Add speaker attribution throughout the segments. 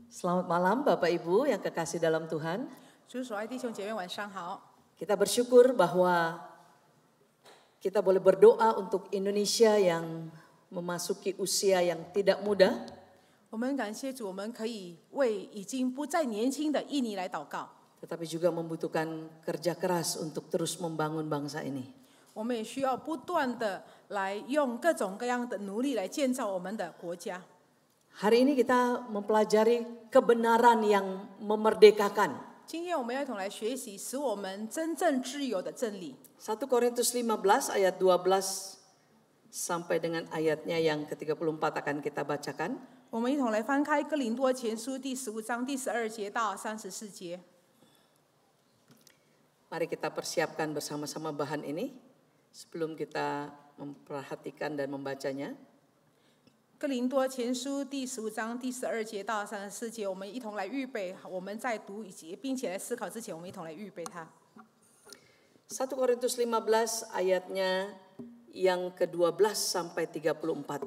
Speaker 1: Selamat malam Bapak Ibu yang kekasih dalam Tuhan.
Speaker 2: 主所爱弟兄姐妹晚上好。
Speaker 1: Kita bersyukur bahwa kita boleh berdoa untuk Indonesia yang memasuki usia yang tidak muda.
Speaker 2: 我们感谢主，我们可以为已经不再年轻的印尼来祷告。
Speaker 1: Tetapi juga membutuhkan kerja keras untuk terus membangun bangsa ini.
Speaker 2: 我们也需要不断的来用各种各样的努力来建造我们的国家。
Speaker 1: Hari ini kita mempelajari kebenaran yang memerdekakan.
Speaker 2: 今天我们要一同来学习使我们真正自由的真理。
Speaker 1: 1 Korintus 15 ayat 12 sampai dengan ayatnya yang ke-34 akan kita bacakan.
Speaker 2: 我们一同来翻开哥林多前书第15章第12节到34节。
Speaker 1: Mari kita persiapkan bersama-sama bahan ini sebelum kita memperhatikan dan membacanya.
Speaker 2: 哥林多前书第15章第12节到34节，我们一同来预备。我们在读以及并且来思考之前，我们一同来预备它。
Speaker 1: 1 Korintus 15 ayatnya yang ke-12 sampai 34.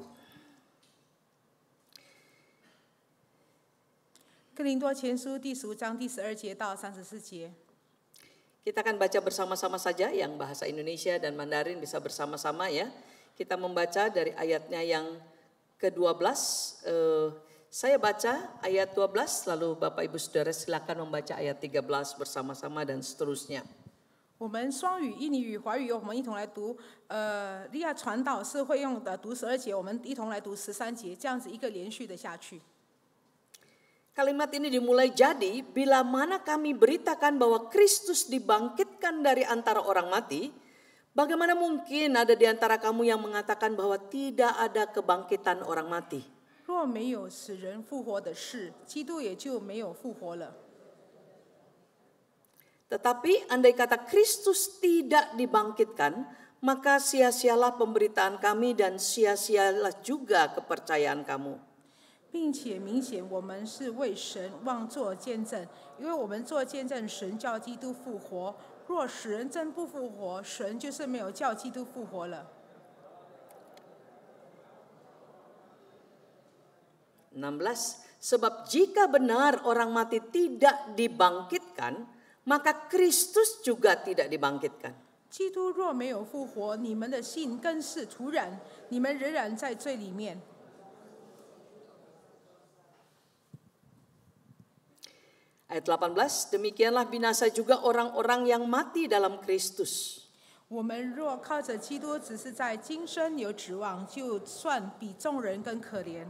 Speaker 2: 哥林多前书第15章第12节到34节。
Speaker 1: Kita akan baca bersama-sama saja, yang bahasa Indonesia dan Mandarin bisa bersama-sama ya. Kita membaca dari ayatnya yang ke-12. Saya baca ayat 12, lalu Bapak Ibu Saudara silakan membaca ayat 13 bersama-sama dan seterusnya.
Speaker 2: 我们双语、印尼语、华语，我们一同来读。利亚传导是会用的读12节，我们一同来读13节，这样子一个连续的下去。
Speaker 1: Kalimat ini dimulai jadi, bila mana kami beritakan bahwa Kristus dibangkitkan dari antara orang mati, bagaimana mungkin ada di antara kamu yang mengatakan bahwa tidak ada kebangkitan orang mati?
Speaker 2: 若没有使人复活的事，基督也就没有复活了。
Speaker 1: Tetapi andai kata Kristus tidak dibangkitkan, maka sia-sialah pemberitaan kami dan sia-sialah juga kepercayaan kamu.
Speaker 2: 并且明显我们是为神妄作见证，因为我们做见证，神叫基督复活。若使人真不复活，神就是没有叫基督复活了。
Speaker 1: 16. Sebab jika benar orang mati tidak dibangkitkan, maka Kristus juga tidak dibangkitkan.
Speaker 2: 基督若没有复活，你们的信更是徒然，你们仍然在罪里面。
Speaker 1: Ayat 18, demikianlah binasa juga orang-orang yang mati dalam Kristus.
Speaker 2: 我们若靠着基督，只是在今生有指望，就算比众人更可怜。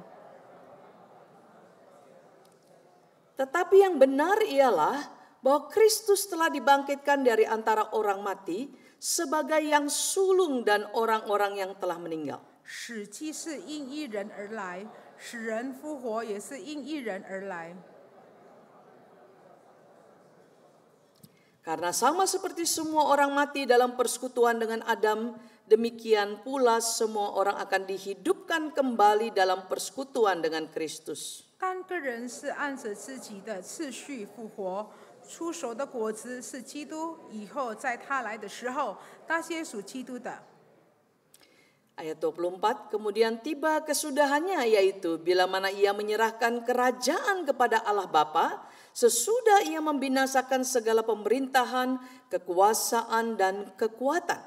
Speaker 1: Tetapi yang benar ialah bahwa Kristus telah dibangkitkan dari antara orang mati sebagai yang sulung dan orang-orang yang telah meninggal.
Speaker 2: 使既是因一人而来，使人复活也是因一人而来。
Speaker 1: Karena sama seperti semua orang mati dalam persekutuan dengan Adam, demikian pula semua orang akan dihidupkan kembali dalam persekutuan dengan Kristus.
Speaker 2: 但个人是按着自己的次序复活，出熟的果子是基督，以后在他来的时候，那些属基督的。
Speaker 1: Ayat 24, kemudian tiba kesudahannya, yaitu bila mana ia menyerahkan kerajaan kepada Allah Bapa, sesudah ia membinasakan segala pemerintahan, kekuasaan dan kekuatan.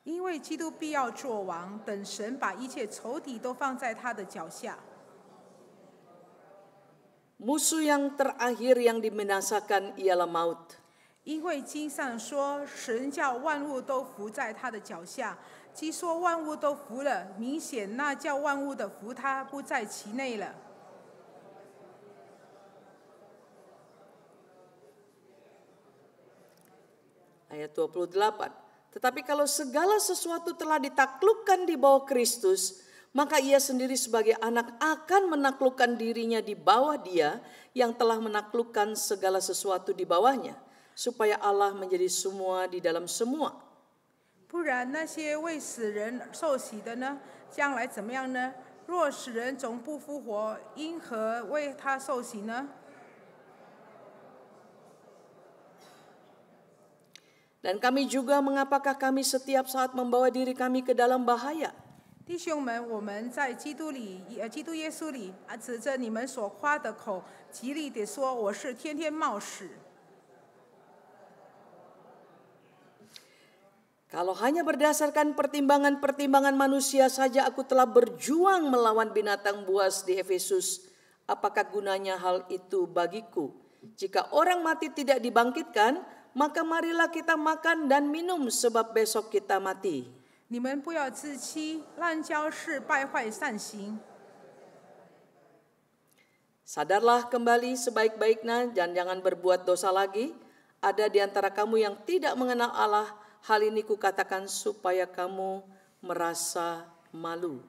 Speaker 2: 因为基督必要作王，等神把一切仇敌都放在他的脚下。
Speaker 1: Musuh yang terakhir yang dibinasakan ialah maut.
Speaker 2: 因为经上说，神叫万物都伏在他的脚下。既说万物都伏了，明显那叫万物的伏他不在其内了。
Speaker 1: Ayat 28. Tetapi kalau segala sesuatu telah ditaklukkan di bawah Kristus, maka ia sendiri sebagai anak akan menaklukkan dirinya di bawah Dia yang telah menaklukkan segala sesuatu di bawahnya, supaya Allah menjadi semua di dalam semua.
Speaker 2: 不然那些为死人受洗的呢，将来怎么样呢？若死人总不复活，因何为他受洗呢？
Speaker 1: Dan kami juga, mengapakah kami setiap saat membawa diri kami ke dalam bahaya?
Speaker 2: 弟兄们，我们在基督耶稣里指着你们所夸的口，极力地说，我是天天冒死。
Speaker 1: Kalau hanya berdasarkan pertimbangan-pertimbangan manusia saja aku telah berjuang melawan binatang buas di Efesus, apakah gunanya hal itu bagiku? Jika orang mati tidak dibangkitkan, maka marilah kita makan dan minum sebab besok kita mati.
Speaker 2: 你们不要自欺，滥交是败坏善行。
Speaker 1: Sadarlah kembali sebaik-baiknya dan jangan berbuat dosa lagi. Ada di antara kamu yang tidak mengenal Allah. Hal ini kukatakan supaya kamu merasa malu.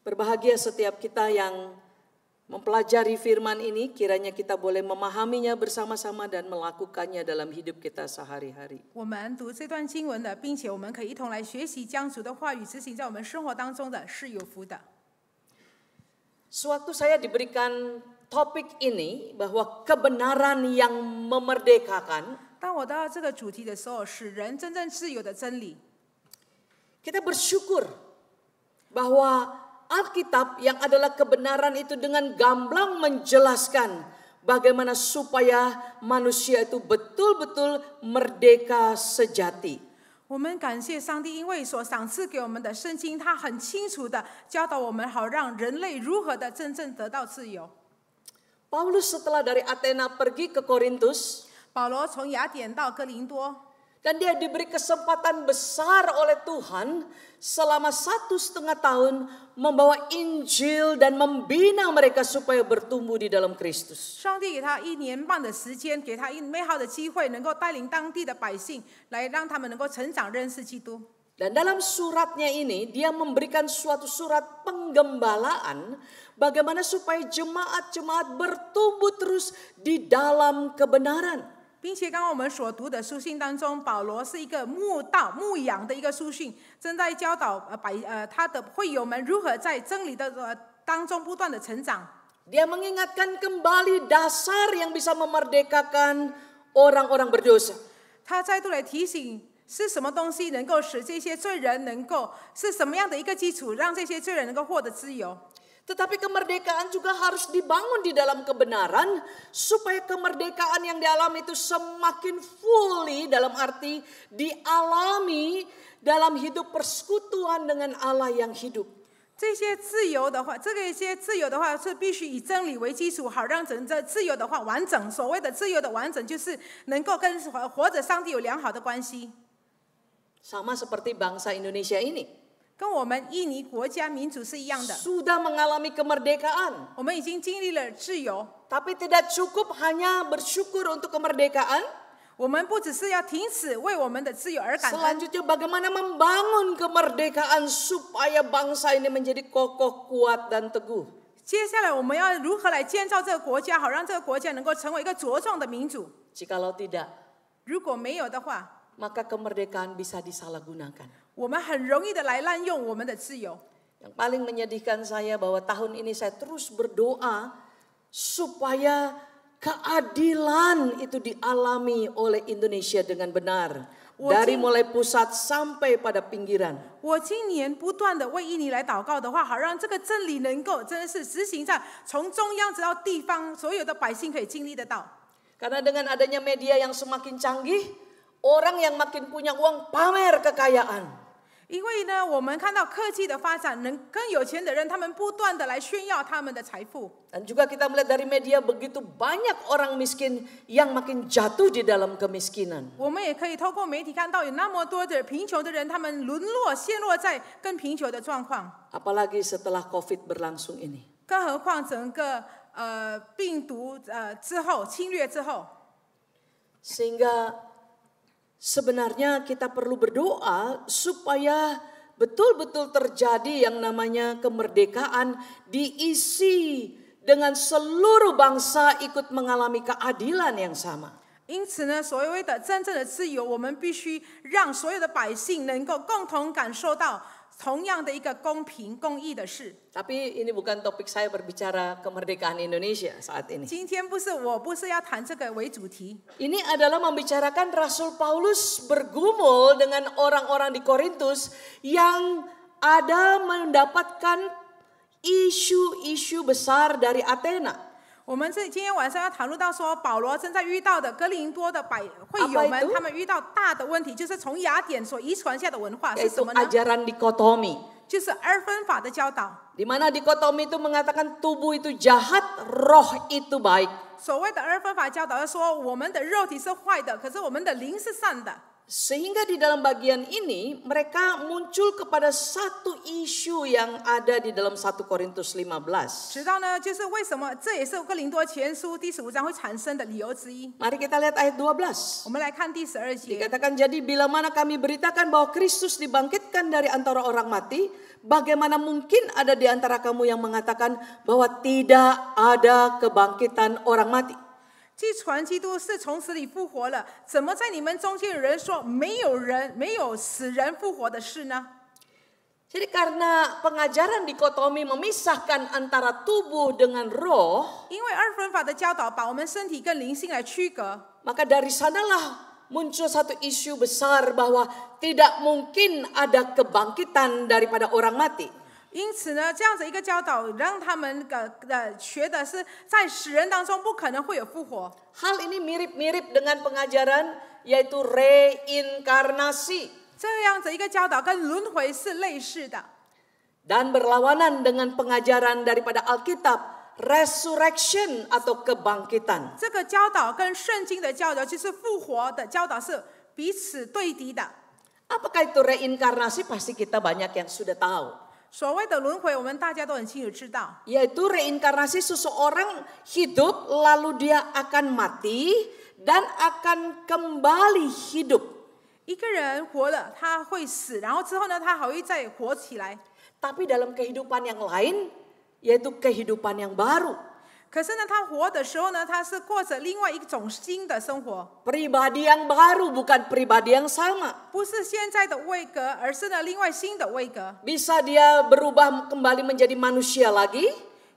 Speaker 1: Berbahagia setiap kita yang mempelajari firman ini, kiranya kita boleh memahaminya bersama-sama dan melakukannya dalam hidup kita sehari-hari.
Speaker 2: 我们读这段经文的，并且我们可以一同来学习将主的话语执行在我们生活当中的，是有福的。
Speaker 1: Sewaktu saya diberikan topik ini bahwa kebenaran yang memerdekakan,
Speaker 2: 当我到这个主题的时候，使人真正自由的真理，
Speaker 1: kita bersyukur bahwa Alkitab yang adalah kebenaran itu dengan gamblang menjelaskan bagaimana supaya manusia itu betul-betul merdeka sejati.
Speaker 2: 我们感谢上帝，因为所赏赐给我们的圣经，它很清楚的教导我们，好让人类如何的真正得到自由。
Speaker 1: Paulus setelah dari Athena pergi ke Korintus,
Speaker 2: 保罗从雅典到哥林多，
Speaker 1: dan dia diberi kesempatan besar oleh Tuhan selama 1,5 tahun membawa Injil dan membina mereka supaya bertumbuh di dalam Kristus.
Speaker 2: 上帝给他1年半的时间，给他美好的机会，能够带领当地的百姓，来让他们能够成长认识基督。
Speaker 1: Dan dalam suratnya ini dia memberikan suatu surat penggembalaan bagaimana supaya jemaat-jemaat bertumbuh terus di dalam kebenaran.
Speaker 2: 并且刚刚我们所读的书信当中，保罗是一个牧养的一个书信，正在教导他的会友们如何在真理的当中不断的成长。
Speaker 1: Dia mengingatkan kembali dasar yang bisa memerdekakan orang-orang berdosa.
Speaker 2: 他再度来提醒是什么东西能够使这些罪人能够是什么样的一个基础，让这些罪人能够获得自由。
Speaker 1: Tetapi kemerdekaan juga harus dibangun di dalam kebenaran supaya kemerdekaan yang dialami itu semakin fully dalam arti dialami dalam hidup persekutuan dengan Allah yang hidup.
Speaker 2: 这些自由的话是必须以真理为基础，好让整个自由的话完整。所谓的自由的完整，就是能够跟活着上帝有良好的关系。
Speaker 1: Sama seperti bangsa Indonesia ini.
Speaker 2: 跟我们印尼国家民主是一样的，
Speaker 1: Sudah mengalami kemerdekaan.
Speaker 2: 我们已经经历了自由，
Speaker 1: Tapi tidak cukup hanya bersyukur untuk kemerdekaan.
Speaker 2: 我们不只是要停止为我们的自由而感恩，
Speaker 1: Selanjutnya bagaimana membangun kemerdekaan supaya bangsa ini menjadi kokoh, kuat, dan teguh.
Speaker 2: 接下来我们要如何来建造这个国家，好让这个国家能够成为一个茁壮的民主。
Speaker 1: Jikalau tidak,
Speaker 2: 如果没有的话，
Speaker 1: maka kemerdekaan bisa disalahgunakan.
Speaker 2: 我们很容易的来滥用我们的自由。
Speaker 1: Yang paling menyedihkan saya bahwa tahun ini saya terus berdoa supaya keadilan itu dialami oleh Indonesia dengan benar. Dari mulai pusat sampai pada pinggiran.
Speaker 2: 我今年不断的为印尼来祷告的话，好让这个真理能够真的是执行在从中央直到地方，所有的百姓可以经历得到。
Speaker 1: Karena dengan adanya media yang semakin canggih, orang yang makin punya uang pamer kekayaan.
Speaker 2: 因为呢，我们看到科技的发展，能跟有钱的人他们不断的来炫耀他们的财富。
Speaker 1: Dan juga kita melihat dari media begitu banyak orang miskin yang makin jatuh di dalam kemiskinan.
Speaker 2: 我们也可以透过媒体看到有那么多的贫穷的人，他们陷落在更贫穷的状况。
Speaker 1: Apalagi setelah COVID berlangsung ini.
Speaker 2: 更何况整个病毒之后侵略之后，
Speaker 1: Sehingga sebenarnya kita perlu berdoa supaya betul-betul terjadi yang namanya kemerdekaan diisi dengan seluruh bangsa ikut mengalami keadilan yang sama.
Speaker 2: 因此呢，所谓的真正的自由，我们必须让所有的百姓能够共同感受到同样的一个公平公义的事。
Speaker 1: Tapi ini bukan topik saya berbicara kemerdekaan Indonesia saat ini.
Speaker 2: 今天我不是要谈这个为主题，
Speaker 1: Ini adalah membicarakan Rasul Paulus bergumul dengan orang-orang di Korintus yang ada mendapatkan isu-isu besar dari Athena.
Speaker 2: 我们今天晚上要讨论到说，保罗正在遇到的哥林多的会友们，他们遇到大的问题，就是从雅典所遗传下的文化是什
Speaker 1: Yaitu
Speaker 2: 么呢？
Speaker 1: ajaran dikotomi.
Speaker 2: 就是二分法的教导。
Speaker 1: Di mana dikotomi itu mengatakan tubuh itu jahat, roh itu baik.
Speaker 2: 所谓的二分法教导说，我们的肉体是坏的，可是我们的灵是善的。
Speaker 1: Sehingga di dalam bagian ini mereka muncul kepada satu isu yang ada di dalam 1 Korintus 15.
Speaker 2: 直到呢，就是为什么这也是哥林多前书第15章会产生的理由之一。
Speaker 1: Mari kita lihat ayat 12.
Speaker 2: 我们来看第12节。
Speaker 1: Dikatakan, jadi bila mana kami beritakan bahwa Kristus dibangkitkan dari antara orang mati, bagaimana mungkin ada di antara kamu yang mengatakan bahwa tidak ada kebangkitan orang mati?
Speaker 2: 既传基督是从死里复活了，怎么在你们中间有人说没有死人复活的事呢？
Speaker 1: Jadi karena pengajaran dikotomi memisahkan antara tubuh dengan roh,
Speaker 2: 因为二分法的教导把我们身体跟灵性来区隔，
Speaker 1: maka dari sanalah muncul satu isu besar bahwa tidak mungkin ada kebangkitan daripada orang mati.
Speaker 2: 因此呢，这样子一个教导让他们学的是在死人当中不可能会有复活。
Speaker 1: Hal ini mirip-mirip dengan pengajaran yaitu reinkarnasi.
Speaker 2: 这样子一个教导跟轮回是类似的，
Speaker 1: Dan berlawanan dengan pengajaran daripada Alkitab, resurrection atau kebangkitan.
Speaker 2: 这个教导跟圣经的教导就是复活的教导是彼此对敌的。
Speaker 1: Apakah itu reinkarnasi? Pasti kita banyak yang sudah tahu.
Speaker 2: 所谓的轮回，我们大家都很清楚知道，
Speaker 1: Yaitu reinkarnasi seseorang hidup lalu dia akan mati dan akan kembali hidup.
Speaker 2: 一个人活了，他会死，然后之后呢，他还会再活起来。
Speaker 1: Tapi dalam kehidupan yang lain, yaitu kehidupan yang baru.
Speaker 2: 可是呢，他活的时候呢，他是过着另外一种新的生活，
Speaker 1: Pribadi yang baru, bukan pribadi yang sama.
Speaker 2: 不是现在的位格，而是呢另外新的位格。
Speaker 1: Bisa dia berubah kembali menjadi manusia lagi.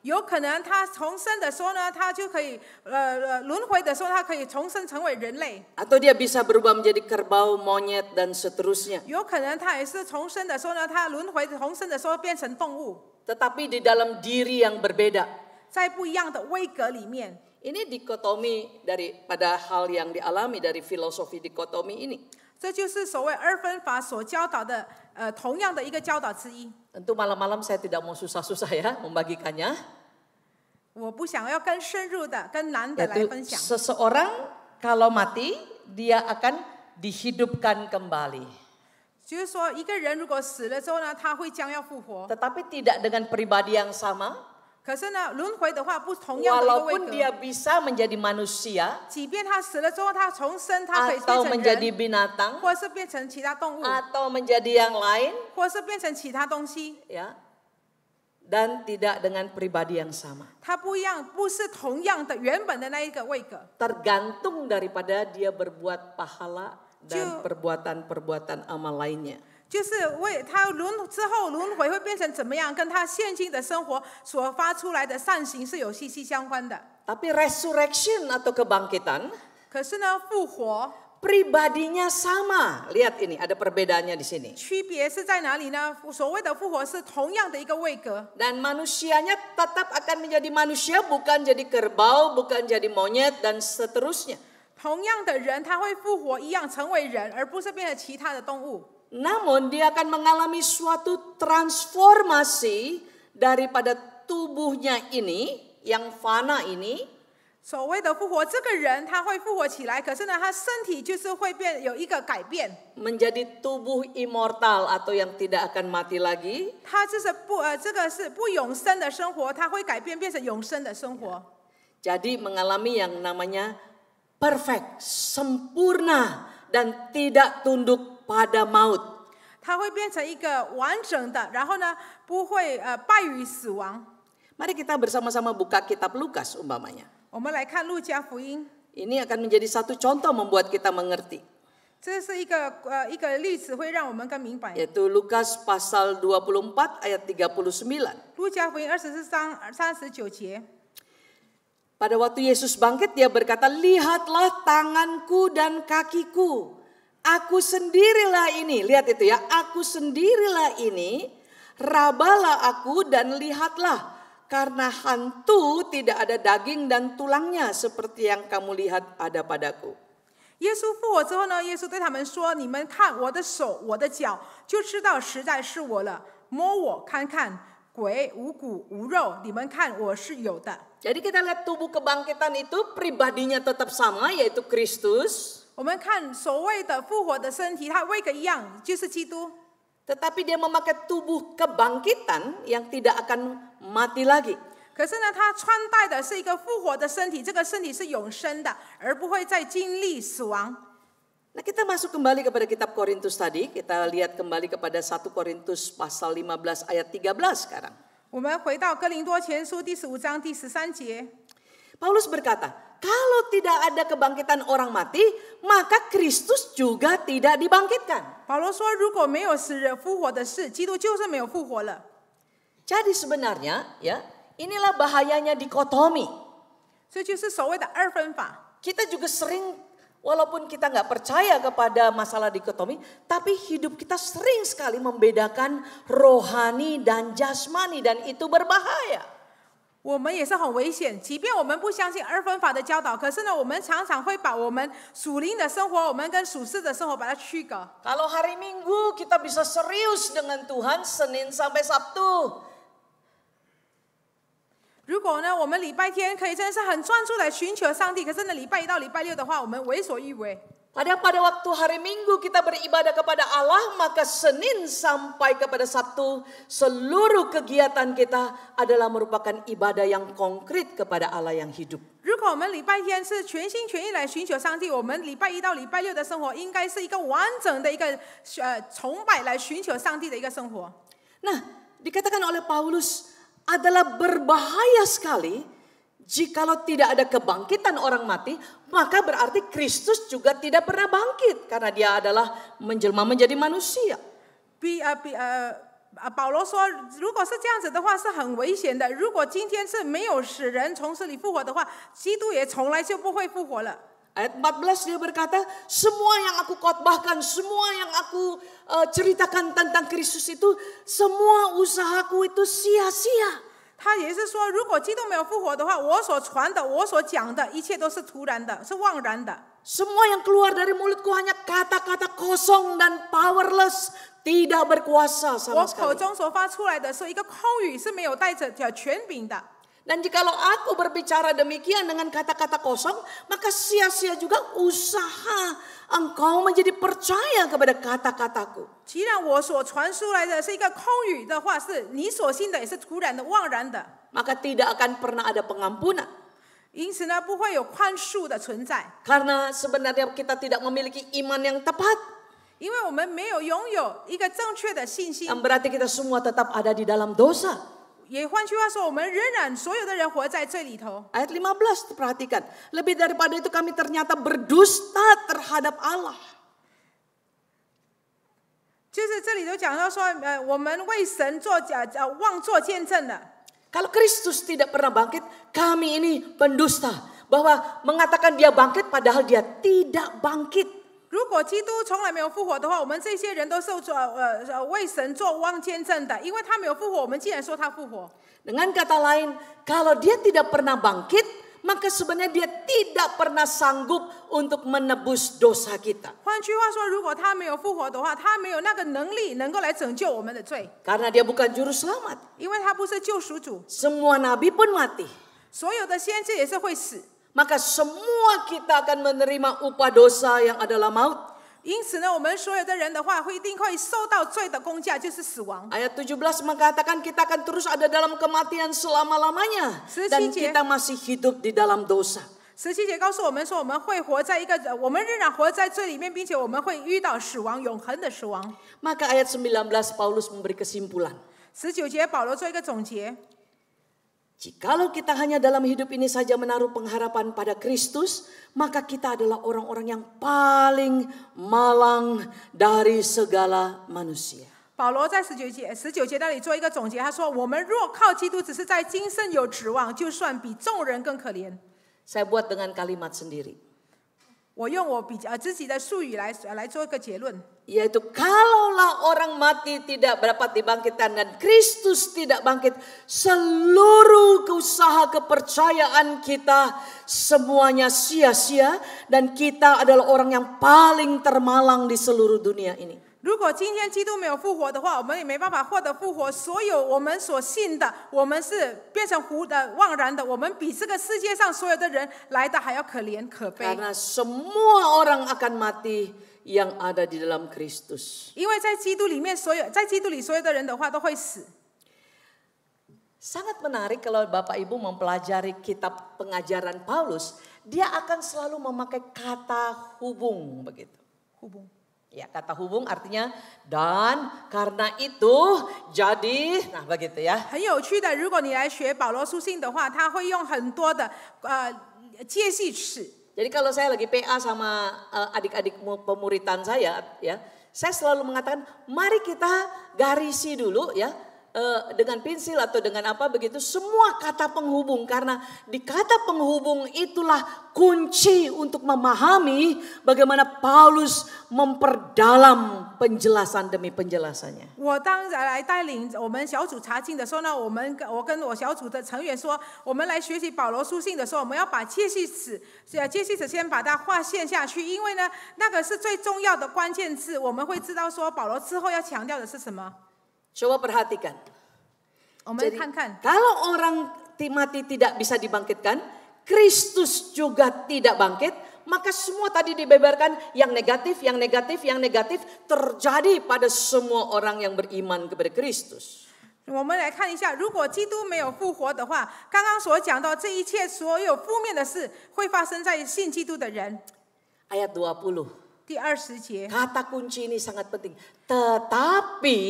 Speaker 2: 有可能他重生的时候呢，他就可以轮回的时候，他可以重生成为人类。
Speaker 1: Atau dia bisa berubah menjadi kerbau, monyet, dan seterusnya.
Speaker 2: 有可能他也是重生的时候呢，他轮回重生的时候变成动物，
Speaker 1: Tetapi di dalam diri yang berbeda.
Speaker 2: 在不一样的位格里面。
Speaker 1: Ini dikotomi daripada hal yang dialami dari filosofi dikotomi ini.
Speaker 2: 这就是所谓二分法所教导的同样的一个教导之一。
Speaker 1: Tentu malam-malam saya tidak mau susah-susah ya membagikannya.
Speaker 2: 我不想要更深入的、更难的来
Speaker 1: Yaitu
Speaker 2: 分享。
Speaker 1: seseorang kalau mati, dia akan dihidupkan kembali.
Speaker 2: 就是说，一个人如果死了之后呢，他会将要复活。
Speaker 1: Tetapi tidak dengan pribadi yang sama.
Speaker 2: 可是呢，轮回的话不同样的一个位
Speaker 1: Walaupun dia
Speaker 2: 格。
Speaker 1: bisa menjadi manusia
Speaker 2: 即便他死了之后，他重生，他可以变
Speaker 1: atau
Speaker 2: 成
Speaker 1: menjadi
Speaker 2: 人，
Speaker 1: binatang
Speaker 2: 或是变成其他动物，
Speaker 1: atau menjadi yang lain,
Speaker 2: 或是变成其他东西。
Speaker 1: ya. Dan tidak dengan pribadi yang sama.
Speaker 2: 它不一样，不是同样的原本的那一个位格。
Speaker 1: Tergantung daripada dia berbuat pahala dan
Speaker 2: Ju-
Speaker 1: perbuatan-perbuatan amal lainnya.
Speaker 2: 就是为他之后轮回会变成怎么样，跟他现今的生活所发出来的善行是有息息相关的。
Speaker 1: Tapi resurrection atau kebangkitan,
Speaker 2: 可是呢，复活
Speaker 1: pribadinya sama. Lihat ini, ada perbedaannya di sini.
Speaker 2: 区别是在哪里呢？所谓的复活是同样的一个位格，
Speaker 1: Dan manusianya tetap akan menjadi manusia, bukan jadi kerbau, bukan jadi monyet, dan seterusnya.
Speaker 2: 同样的人他会复活一样成为人，而不是变成其他的动物。
Speaker 1: Namun dia akan mengalami suatu transformasi daripada tubuhnya ini, yang fana ini,
Speaker 2: 所谓的复活，这个人他会复活起来，可是呢，他身体就是会有一个改变，
Speaker 1: menjadi tubuh immortal atau yang tidak akan mati lagi.
Speaker 2: 他这是这个是不永生的生活，他会改变变成永生的生活。
Speaker 1: Jadi mengalami yang namanya perfect, sempurna, dan tidak tunduk pada maut.
Speaker 2: 他会变成一个完整的，然后呢，不会败于死亡。
Speaker 1: Mari kita bersama-sama buka kitab Lukas umpamanya.
Speaker 2: 我们来看路加福音，
Speaker 1: Ini akan menjadi satu contoh membuat kita mengerti.
Speaker 2: 这是一个例子，会让我们更明白。
Speaker 1: Yaitu Lukas pasal 24 ayat 39.
Speaker 2: 路加福音24章39节。
Speaker 1: Pada waktu Yesus bangkit, dia berkata, lihatlah tanganku dan kakiku. Aku sendirilah ini. Lihat itu ya, aku sendirilah ini. rabalah aku dan lihatlah, karena hantu tidak ada daging dan tulangnya seperti yang kamu lihat ada padaku.
Speaker 2: 耶稣复活之后呢，耶稣对他们说：“你们看我的手，我的脚，就知道实在是我了。摸我看看，鬼无骨无肉，你们看我是有的。”
Speaker 1: Jadi kita lihat tubuh kebangkitan itu pribadinya tetap sama, yaitu Kristus.
Speaker 2: 我们看所谓的复活的身体，它为个一样，就是基督。
Speaker 1: Tetapi dia memakai tubuh kebangkitan yang tidak akan mati lagi.
Speaker 2: 可是呢，他穿戴的是一个复活的身体，这个身体是永生的，而不会再经历死亡。
Speaker 1: Nah, kita masuk kembali kepada kitab Korintus tadi. Kita lihat kembali kepada 1 Korintus pasal 15 ayat 13 sekarang.
Speaker 2: 我们回到哥林多前书第15章第13节，
Speaker 1: Paulus berkata, kalau tidak ada kebangkitan orang mati, maka Kristus juga tidak dibangkitkan.
Speaker 2: 保罗说：“如果没有死人复活的事，基督就是没有复活了。”
Speaker 1: Jadi sebenarnya ya, inilah bahayanya dikotomi.
Speaker 2: 这就是所谓的二分法。
Speaker 1: Kita juga sering, walaupun kita nggak percaya kepada masalah dikotomi, tapi hidup kita sering sekali membedakan rohani dan jasmani, dan itu berbahaya.
Speaker 2: 我们也是很危险，即便我们不相信二分法的教导，可是呢，我们常常会把我们属灵的生活，我们跟属世的生活把它区隔。
Speaker 1: Kalau hari Minggu kita bisa serius dengan Tuhan Senin sampai Sabtu.
Speaker 2: 如果呢，我们礼拜天可以真的是很专注来寻求上帝，可是呢，礼拜一到礼拜六的话，我们为所欲为。
Speaker 1: Pada waktu hari Minggu kita beribadah kepada Allah, maka Senin sampai kepada Sabtu seluruh kegiatan kita adalah merupakan ibadah yang konkret kepada Allah yang hidup.
Speaker 2: 如果我们礼拜天是全心全意来寻求上帝，我们礼拜一到礼拜六的生活应该是一个完整的一个崇拜来寻求上帝的一个生活。
Speaker 1: Nah, dikatakan oleh Paulus adalah berbahaya sekali jikalau tidak ada kebangkitan orang mati, maka berarti Kristus juga tidak pernah bangkit karena dia adalah menjelma menjadi manusia.
Speaker 2: 保罗说，如果是这样子的话，是很危险的。如果今天是没有使人从死里复活的话，基督也从来就不会复活了。
Speaker 1: Ayat 14 dia berkata, semua yang aku khotbahkan, semua yang aku ceritakan tentang Kristus itu, semua usahaku itu sia-sia.
Speaker 2: 他也是说，如果基督没有复活的话，我所传的、我所讲的一切都是徒然的，是妄然的。
Speaker 1: Semua yang keluar dari mulutku hanya kata-kata kosong dan powerless, tidak berkuasa
Speaker 2: 我
Speaker 1: sama
Speaker 2: 口
Speaker 1: sekali.
Speaker 2: 中所发出来的是一个空语，是没有带着权柄的。
Speaker 1: Dan jikalau aku berbicara demikian dengan kata-kata kosong, maka sia-sia juga usaha engkau menjadi percaya kepada kata-kataku.
Speaker 2: 既然我所传出来的是一个空语的话，是你所信的也是徒然的、妄然的，
Speaker 1: Maka tidak akan pernah ada pengampunan.
Speaker 2: 因此呢，不会有宽恕的存在，
Speaker 1: Karena sebenarnya kita tidak memiliki iman yang tepat.
Speaker 2: 因为我们没有拥有一个正确的信心。
Speaker 1: Dan berarti kita semua tetap ada di dalam dosa.
Speaker 2: 也换句话说，我们仍然所有的人活在罪里头。
Speaker 1: Ayat 15 perhatikan. Lebih daripada itu kami ternyata berdusta terhadap Allah.
Speaker 2: 就是这里头讲到说，我们为神做妄作见证的。
Speaker 1: Kalau Kristus tidak pernah bangkit, kami ini pendusta. Bahwa mengatakan dia bangkit padahal dia tidak bangkit.
Speaker 2: 如果基督从来没有复活的话，我们这些人都是为神做妄见证的，因为他没有复活，我们既然说他复活。
Speaker 1: Dengan kata lain, kalau dia tidak pernah bangkit, maka sebenarnya dia tidak pernah sanggup untuk menebus dosa kita.
Speaker 2: 换句话说，如果他没有复活的话，他没有那个能力能够来拯救我们的罪，
Speaker 1: Karena dia bukan juru selamat.
Speaker 2: 因为他不是救赎主。
Speaker 1: Semua nabi pun mati.
Speaker 2: 所有的先知也是会死，
Speaker 1: Maka semua kita akan menerima upah dosa yang adalah maut.
Speaker 2: 因此呢，我们所有的人的话，一定会受到罪的工价，就是死亡。
Speaker 1: Ayat 17 mengatakan kita akan terus ada dalam kematian selama-lamanya. Dan kita masih hidup di dalam dosa.
Speaker 2: 17节告诉我们说，我们会活在我们仍然活在罪里面，并且我们会遇到死亡，永恒的死亡。
Speaker 1: Maka ayat 19 Paulus memberi kesimpulan.
Speaker 2: 19节保罗做一个总结。
Speaker 1: Jikalau kita hanya dalam hidup ini saja menaruh pengharapan pada Kristus, maka kita adalah orang-orang yang paling malang dari segala manusia.
Speaker 2: 保罗在19节那里做一个总结，他说：“我们若靠基督，只是在今生有指望，就算比众人更可怜。”
Speaker 1: Saya buat dengan kalimat sendiri.
Speaker 2: 我用我自己的术语来做一个结论。
Speaker 1: Yaitu kalaulah orang mati tidak dapat dibangkitkan dan Kristus tidak bangkit, seluruh usaha kepercayaan kita semuanya sia-sia dan kita adalah orang yang paling termalang di seluruh dunia ini.
Speaker 2: 如果今天基督没有复活的话，我们也没办法获得复活。所有我们所信的，我们是变成妄然的，我们比这个世界上所有的人来的还要可怜可悲。
Speaker 1: Karena semua orang akan mati yang ada di dalam Kristus.
Speaker 2: 因为在基督里所有的人的话都会死。
Speaker 1: Sangat menarik kalau Bapak Ibu mempelajari kitab pengajaran Paulus, dia akan selalu memakai kata hubung begitu.
Speaker 2: Hubung.
Speaker 1: Ya, kata hubung artinya dan karena itu jadi, nah begitu ya.
Speaker 2: 很有趣的，如果你来学保罗书信的话，他会用很多的介系词。
Speaker 1: Jadi kalau saya lagi PA sama adik-adik pemuritan saya, ya, saya selalu mengatakan, mari kita garisi dulu, ya, dengan pensil atau dengan apa begitu, semua kata penghubung karena di kata penghubung itulah kunci untuk memahami bagaimana Paulus memperdalam penjelasan demi penjelasannya.
Speaker 2: 我当来带领我们小组查经的时候呢，我跟我小组的成员说，我们来学习保罗书信的时候，我们要把介系词先把它划线下去，因为呢，那个是最重要的关键字，我们会知道说保罗之后要强调的是什么。
Speaker 1: Coba perhatikan.
Speaker 2: 我们
Speaker 1: Jadi
Speaker 2: 看看，
Speaker 1: kalau orang mati tidak bisa dibangkitkan, Kristus juga tidak bangkit, maka semua tadi dibeberkan yang negatif terjadi pada semua orang yang beriman kepada Kristus.
Speaker 2: 我们来看一下，如果基督没有复活的话，刚刚所讲到这一切所有负面的事会发生在信基督的人。
Speaker 1: Ayat 20.
Speaker 2: 第20节，
Speaker 1: Kata kunci ini sangat penting. Tetapi,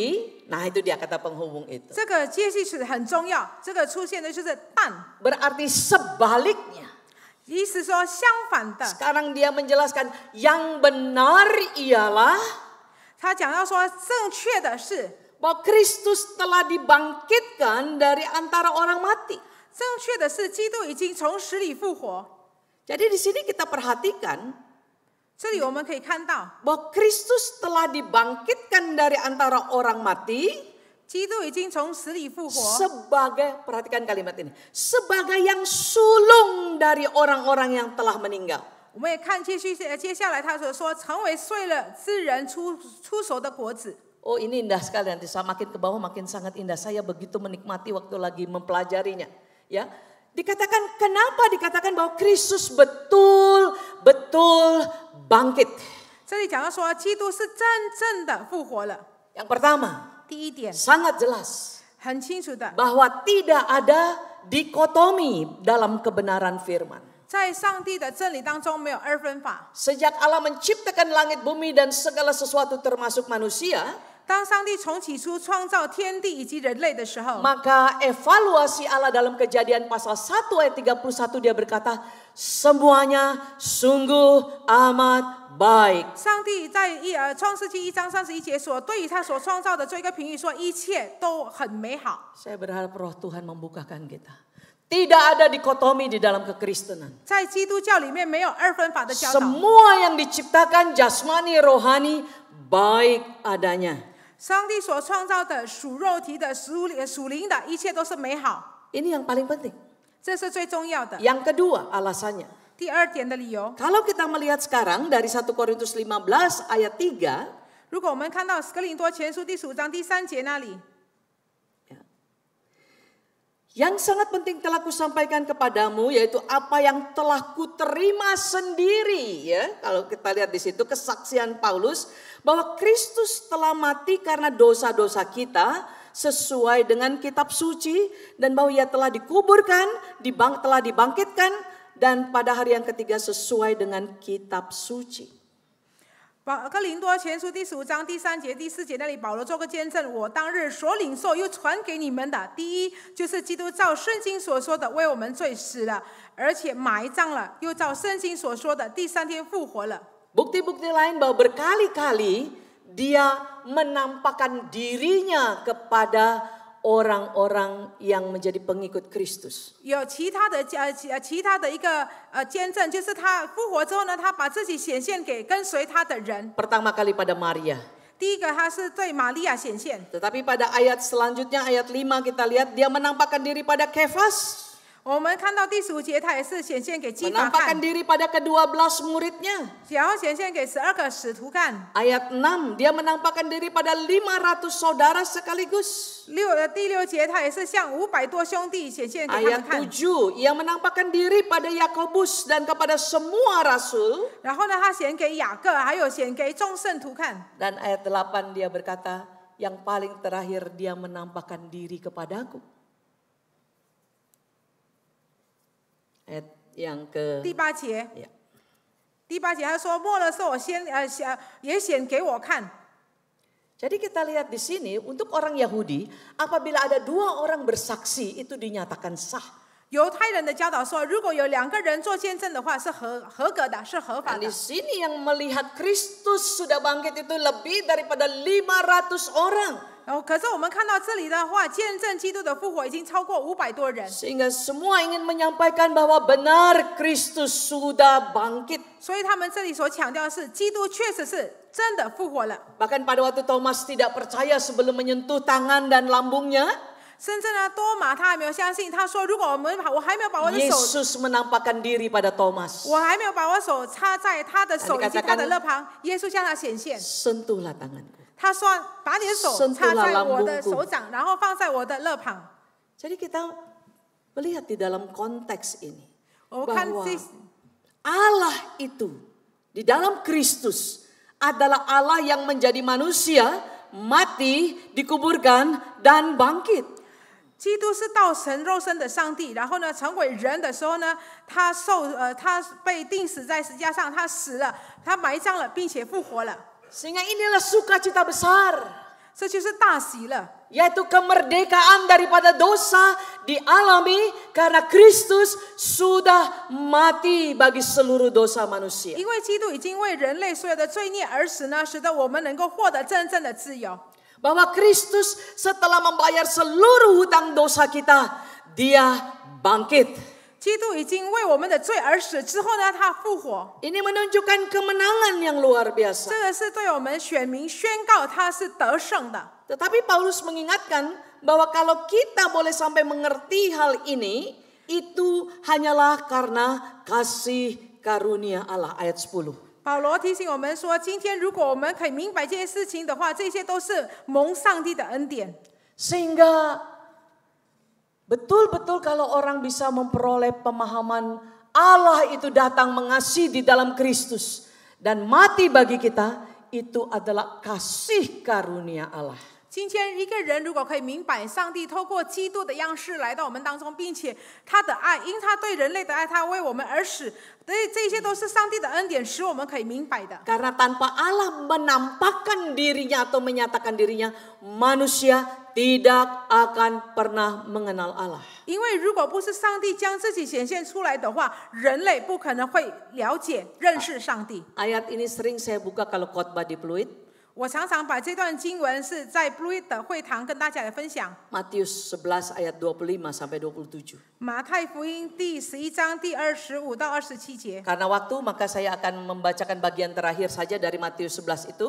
Speaker 1: nah itu dia kata penghubung itu.
Speaker 2: 这个介系词很重要，这个出现的就是但，
Speaker 1: Berarti sebaliknya.
Speaker 2: 意思说相反的。
Speaker 1: Sekarang dia menjelaskan yang benar ialah
Speaker 2: 他讲到说，正确的是，
Speaker 1: bahwa Kristus telah dibangkitkan dari antara orang mati.
Speaker 2: 正确的是基督已经从死里复活。
Speaker 1: Jadi di sini kita perhatikan
Speaker 2: 这里我们可以看到，
Speaker 1: bahwa Kristus telah dibangkitkan dari antara orang mati
Speaker 2: 基督已经从死里复活，
Speaker 1: sebagai, perhatikan kalimat ini, sebagai yang sulung dari orang-orang yang telah meninggal.
Speaker 2: 我们也看接下来他所说，成为睡了之人出熟的果子。
Speaker 1: Oh ini indah sekali, nanti saya makin ke bawah makin sangat indah. Saya begitu menikmati waktu lagi mempelajarinya. Ya, dikatakan kenapa dikatakan bahwa Kristus betul-betul bangkit.
Speaker 2: 这里讲到说，基督是真正的复活了。
Speaker 1: Yang pertama,
Speaker 2: 第一点，
Speaker 1: sangat jelas
Speaker 2: 很清楚的，
Speaker 1: bahwa tidak ada dikotomi dalam kebenaran firman.
Speaker 2: 在上帝的真理当中没有二分法。
Speaker 1: Sejak Allah menciptakan langit bumi dan segala sesuatu termasuk manusia,
Speaker 2: 当上帝从起初创造天地以及人类的时候，
Speaker 1: maka evaluasi Allah dalam Kejadian pasal 1 ayat 31 dia berkata, semuanya sungguh amat baik.
Speaker 2: 上帝在创世纪1章31节所对于他所创造的做一个评语，说一切都很美好。
Speaker 1: Saya berharap roh Tuhan membukakan kita. Tidak ada dikotomi di dalam kekristenan.
Speaker 2: 在基督教里面没有二分法的教导，
Speaker 1: Semua yang diciptakan jasmani rohani baik adanya.
Speaker 2: 上帝所创造的属肉体的、属灵的，一切都是美好，
Speaker 1: Ini yang paling penting.
Speaker 2: 这是最重要的。
Speaker 1: Yang kedua alasannya.
Speaker 2: 第二点的理由，
Speaker 1: Kalau kita melihat sekarang dari 1 Korintus 15 ayat 3.
Speaker 2: 如果我们看到哥林多前书第5章第3节那里，
Speaker 1: Yang sangat penting telah kusampaikan kepadamu yaitu apa yang telah kuterima sendiri, ya. Kalau kita lihat di situ kesaksian Paulus bahwa Kristus telah mati karena dosa-dosa kita sesuai dengan kitab suci dan bahwa ia telah dikuburkan, telah dibangkitkan dan pada hari yang ketiga sesuai dengan kitab suci.
Speaker 2: 哥林多前书第5章第3节、第4节那里，保罗做个见证：我当日所领受又传给你们的，第一就是基督照圣经所说的为我们罪死了，而且埋葬了，又照圣经所说的第3天复活了。
Speaker 1: Bukti-bukti lain bahwa berkali-kali dia menampakkan dirinya kepada orang-orang yang menjadi pengikut Kristus.
Speaker 2: 有其他的一个见证，就是他复活之后呢，他把自己显现给跟随他的人。
Speaker 1: Pertama kali pada Maria.
Speaker 2: 第一个，他是对玛利亚显现。
Speaker 1: Tetapi pada ayat selanjutnya, ayat 5 kita lihat dia menampakkan diri pada Kefas.
Speaker 2: 我们看到第15节，他也是显现给基法
Speaker 1: Menampakkan
Speaker 2: 看，
Speaker 1: diri pada ke-12 muridnya.
Speaker 2: 然后显现给12个使徒看。
Speaker 1: Ayat 6, dia menampakkan diri pada 500 saudara sekaligus.
Speaker 2: 第6节，他也是向500多兄弟显现给他们
Speaker 1: Ayat
Speaker 2: 看。
Speaker 1: 7, ia menampakkan diri pada Yakobus dan kepada semua rasul.
Speaker 2: 然后呢，他显给雅各，还有显给众圣徒看。
Speaker 1: Dan ayat 8 dia berkata, yang paling terakhir dia menampakkan diri kepadaku. Ayat yang ke
Speaker 2: 第8节，
Speaker 1: ya.
Speaker 2: 第8节他说：“末了时候，我也显给我看。”
Speaker 1: Jadi kita lihat di sini untuk orang Yahudi, apabila ada 2 orang bersaksi itu dinyatakan sah.
Speaker 2: 犹太人的教导说，如果有2个人做见证的话，是合格的，是合法
Speaker 1: Dan
Speaker 2: 的
Speaker 1: di。sini yang melihat Kristus sudah bangkit itu lebih daripada 500 orang.
Speaker 2: 可是我们看到这里的话，见证基督的复活已经超过500多人，
Speaker 1: Sehingga semua ingin menyampaikan bahwa benar Kristus sudah bangkit.
Speaker 2: 所以他们这里所强调的是，基督确实是真的复活了。
Speaker 1: Bahkan pada waktu Thomas tidak percaya sebelum menyentuh tangan dan lambungnya,
Speaker 2: 甚至呢，多马他还没有相信，他说：“如果我还没有把我的手，
Speaker 1: Yesus menampakkan diri pada Thomas.
Speaker 2: 我还没有把我手插在他的手以及他的肋旁，耶稣向他显现。
Speaker 1: Sentuhlah tanganku.
Speaker 2: 他说：把你的手插在我的手掌，然后放在我的肋旁。
Speaker 1: Jadi kita melihat di dalam konteks ini
Speaker 2: 我们看
Speaker 1: bahwa
Speaker 2: 这
Speaker 1: Allah itu di dalam Kristus adalah Allah yang menjadi manusia, mati, dikuburkan, dan bangkit.
Speaker 2: 基督是道成肉身的上帝，然后呢，成为人的时候呢，他被钉死在十字架上，他死了，他埋葬了，并且复活了。
Speaker 1: Sehingga inilah sukacita besar,
Speaker 2: 这就是大喜了，
Speaker 1: yaitu kemerdekaan daripada dosa dialami karena Kristus sudah mati bagi seluruh dosa manusia.
Speaker 2: 因为基督已经为人类所有的罪孽而死呢，使得我们能够获得真正的自由。
Speaker 1: Bahwa Kristus setelah membayar seluruh hutang dosa kita, dia bangkit.
Speaker 2: 基督已经为我们的罪而死之后呢，他复活。
Speaker 1: Ini menunjukkan kemenangan yang luar biasa.
Speaker 2: 这个是对我们选民宣告他是得胜的。
Speaker 1: Tetapi Paulus mengingatkan bahwa kalau kita boleh sampai mengerti hal ini, itu hanyalah karena kasih karunia Allah. Ayat 10.
Speaker 2: 保罗提醒我们说，今天如果我们可以明白这些事情的话，这些都是蒙上帝的恩典。
Speaker 1: Sehingga betul-betul kalau orang bisa memperoleh pemahaman Allah itu datang mengasihi di dalam Kristus dan mati bagi kita, itu adalah kasih karunia Allah.
Speaker 2: 今天一个人如果可以明白上帝透过基督的样式来到我们当中，并且他的爱，因他对人类的爱，他为我们而死，这些都是上帝的恩典，使我们可以明白的。
Speaker 1: Karena tanpa Allah menampakkan dirinya atau menyatakan dirinya, manusia tidak akan pernah mengenal Allah.
Speaker 2: 因为如果不是上帝将自己显现出来的话，人类不可能会了解、认识上帝。
Speaker 1: Ayat ini sering saya buka kalau khotbah di Pluit.
Speaker 2: 我常常把这段经文是在 Pluit 的会堂跟大家来分享。
Speaker 1: Matius 11 ayat 25 sampai 27.
Speaker 2: 马太福音第11章第25到27节。
Speaker 1: Karena waktu maka saya akan membacakan bagian terakhir saja dari Matius 11 itu.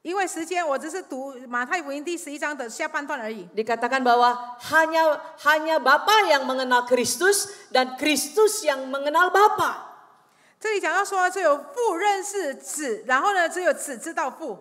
Speaker 2: 因为时间，我只是读马太福音第11章的下半段而已。
Speaker 1: Dikatakan bahwa hanya Bapa yang mengenal Kristus dan Kristus yang mengenal Bapa.
Speaker 2: 这里讲到说，只有父认识子，然后呢，只有子知道父。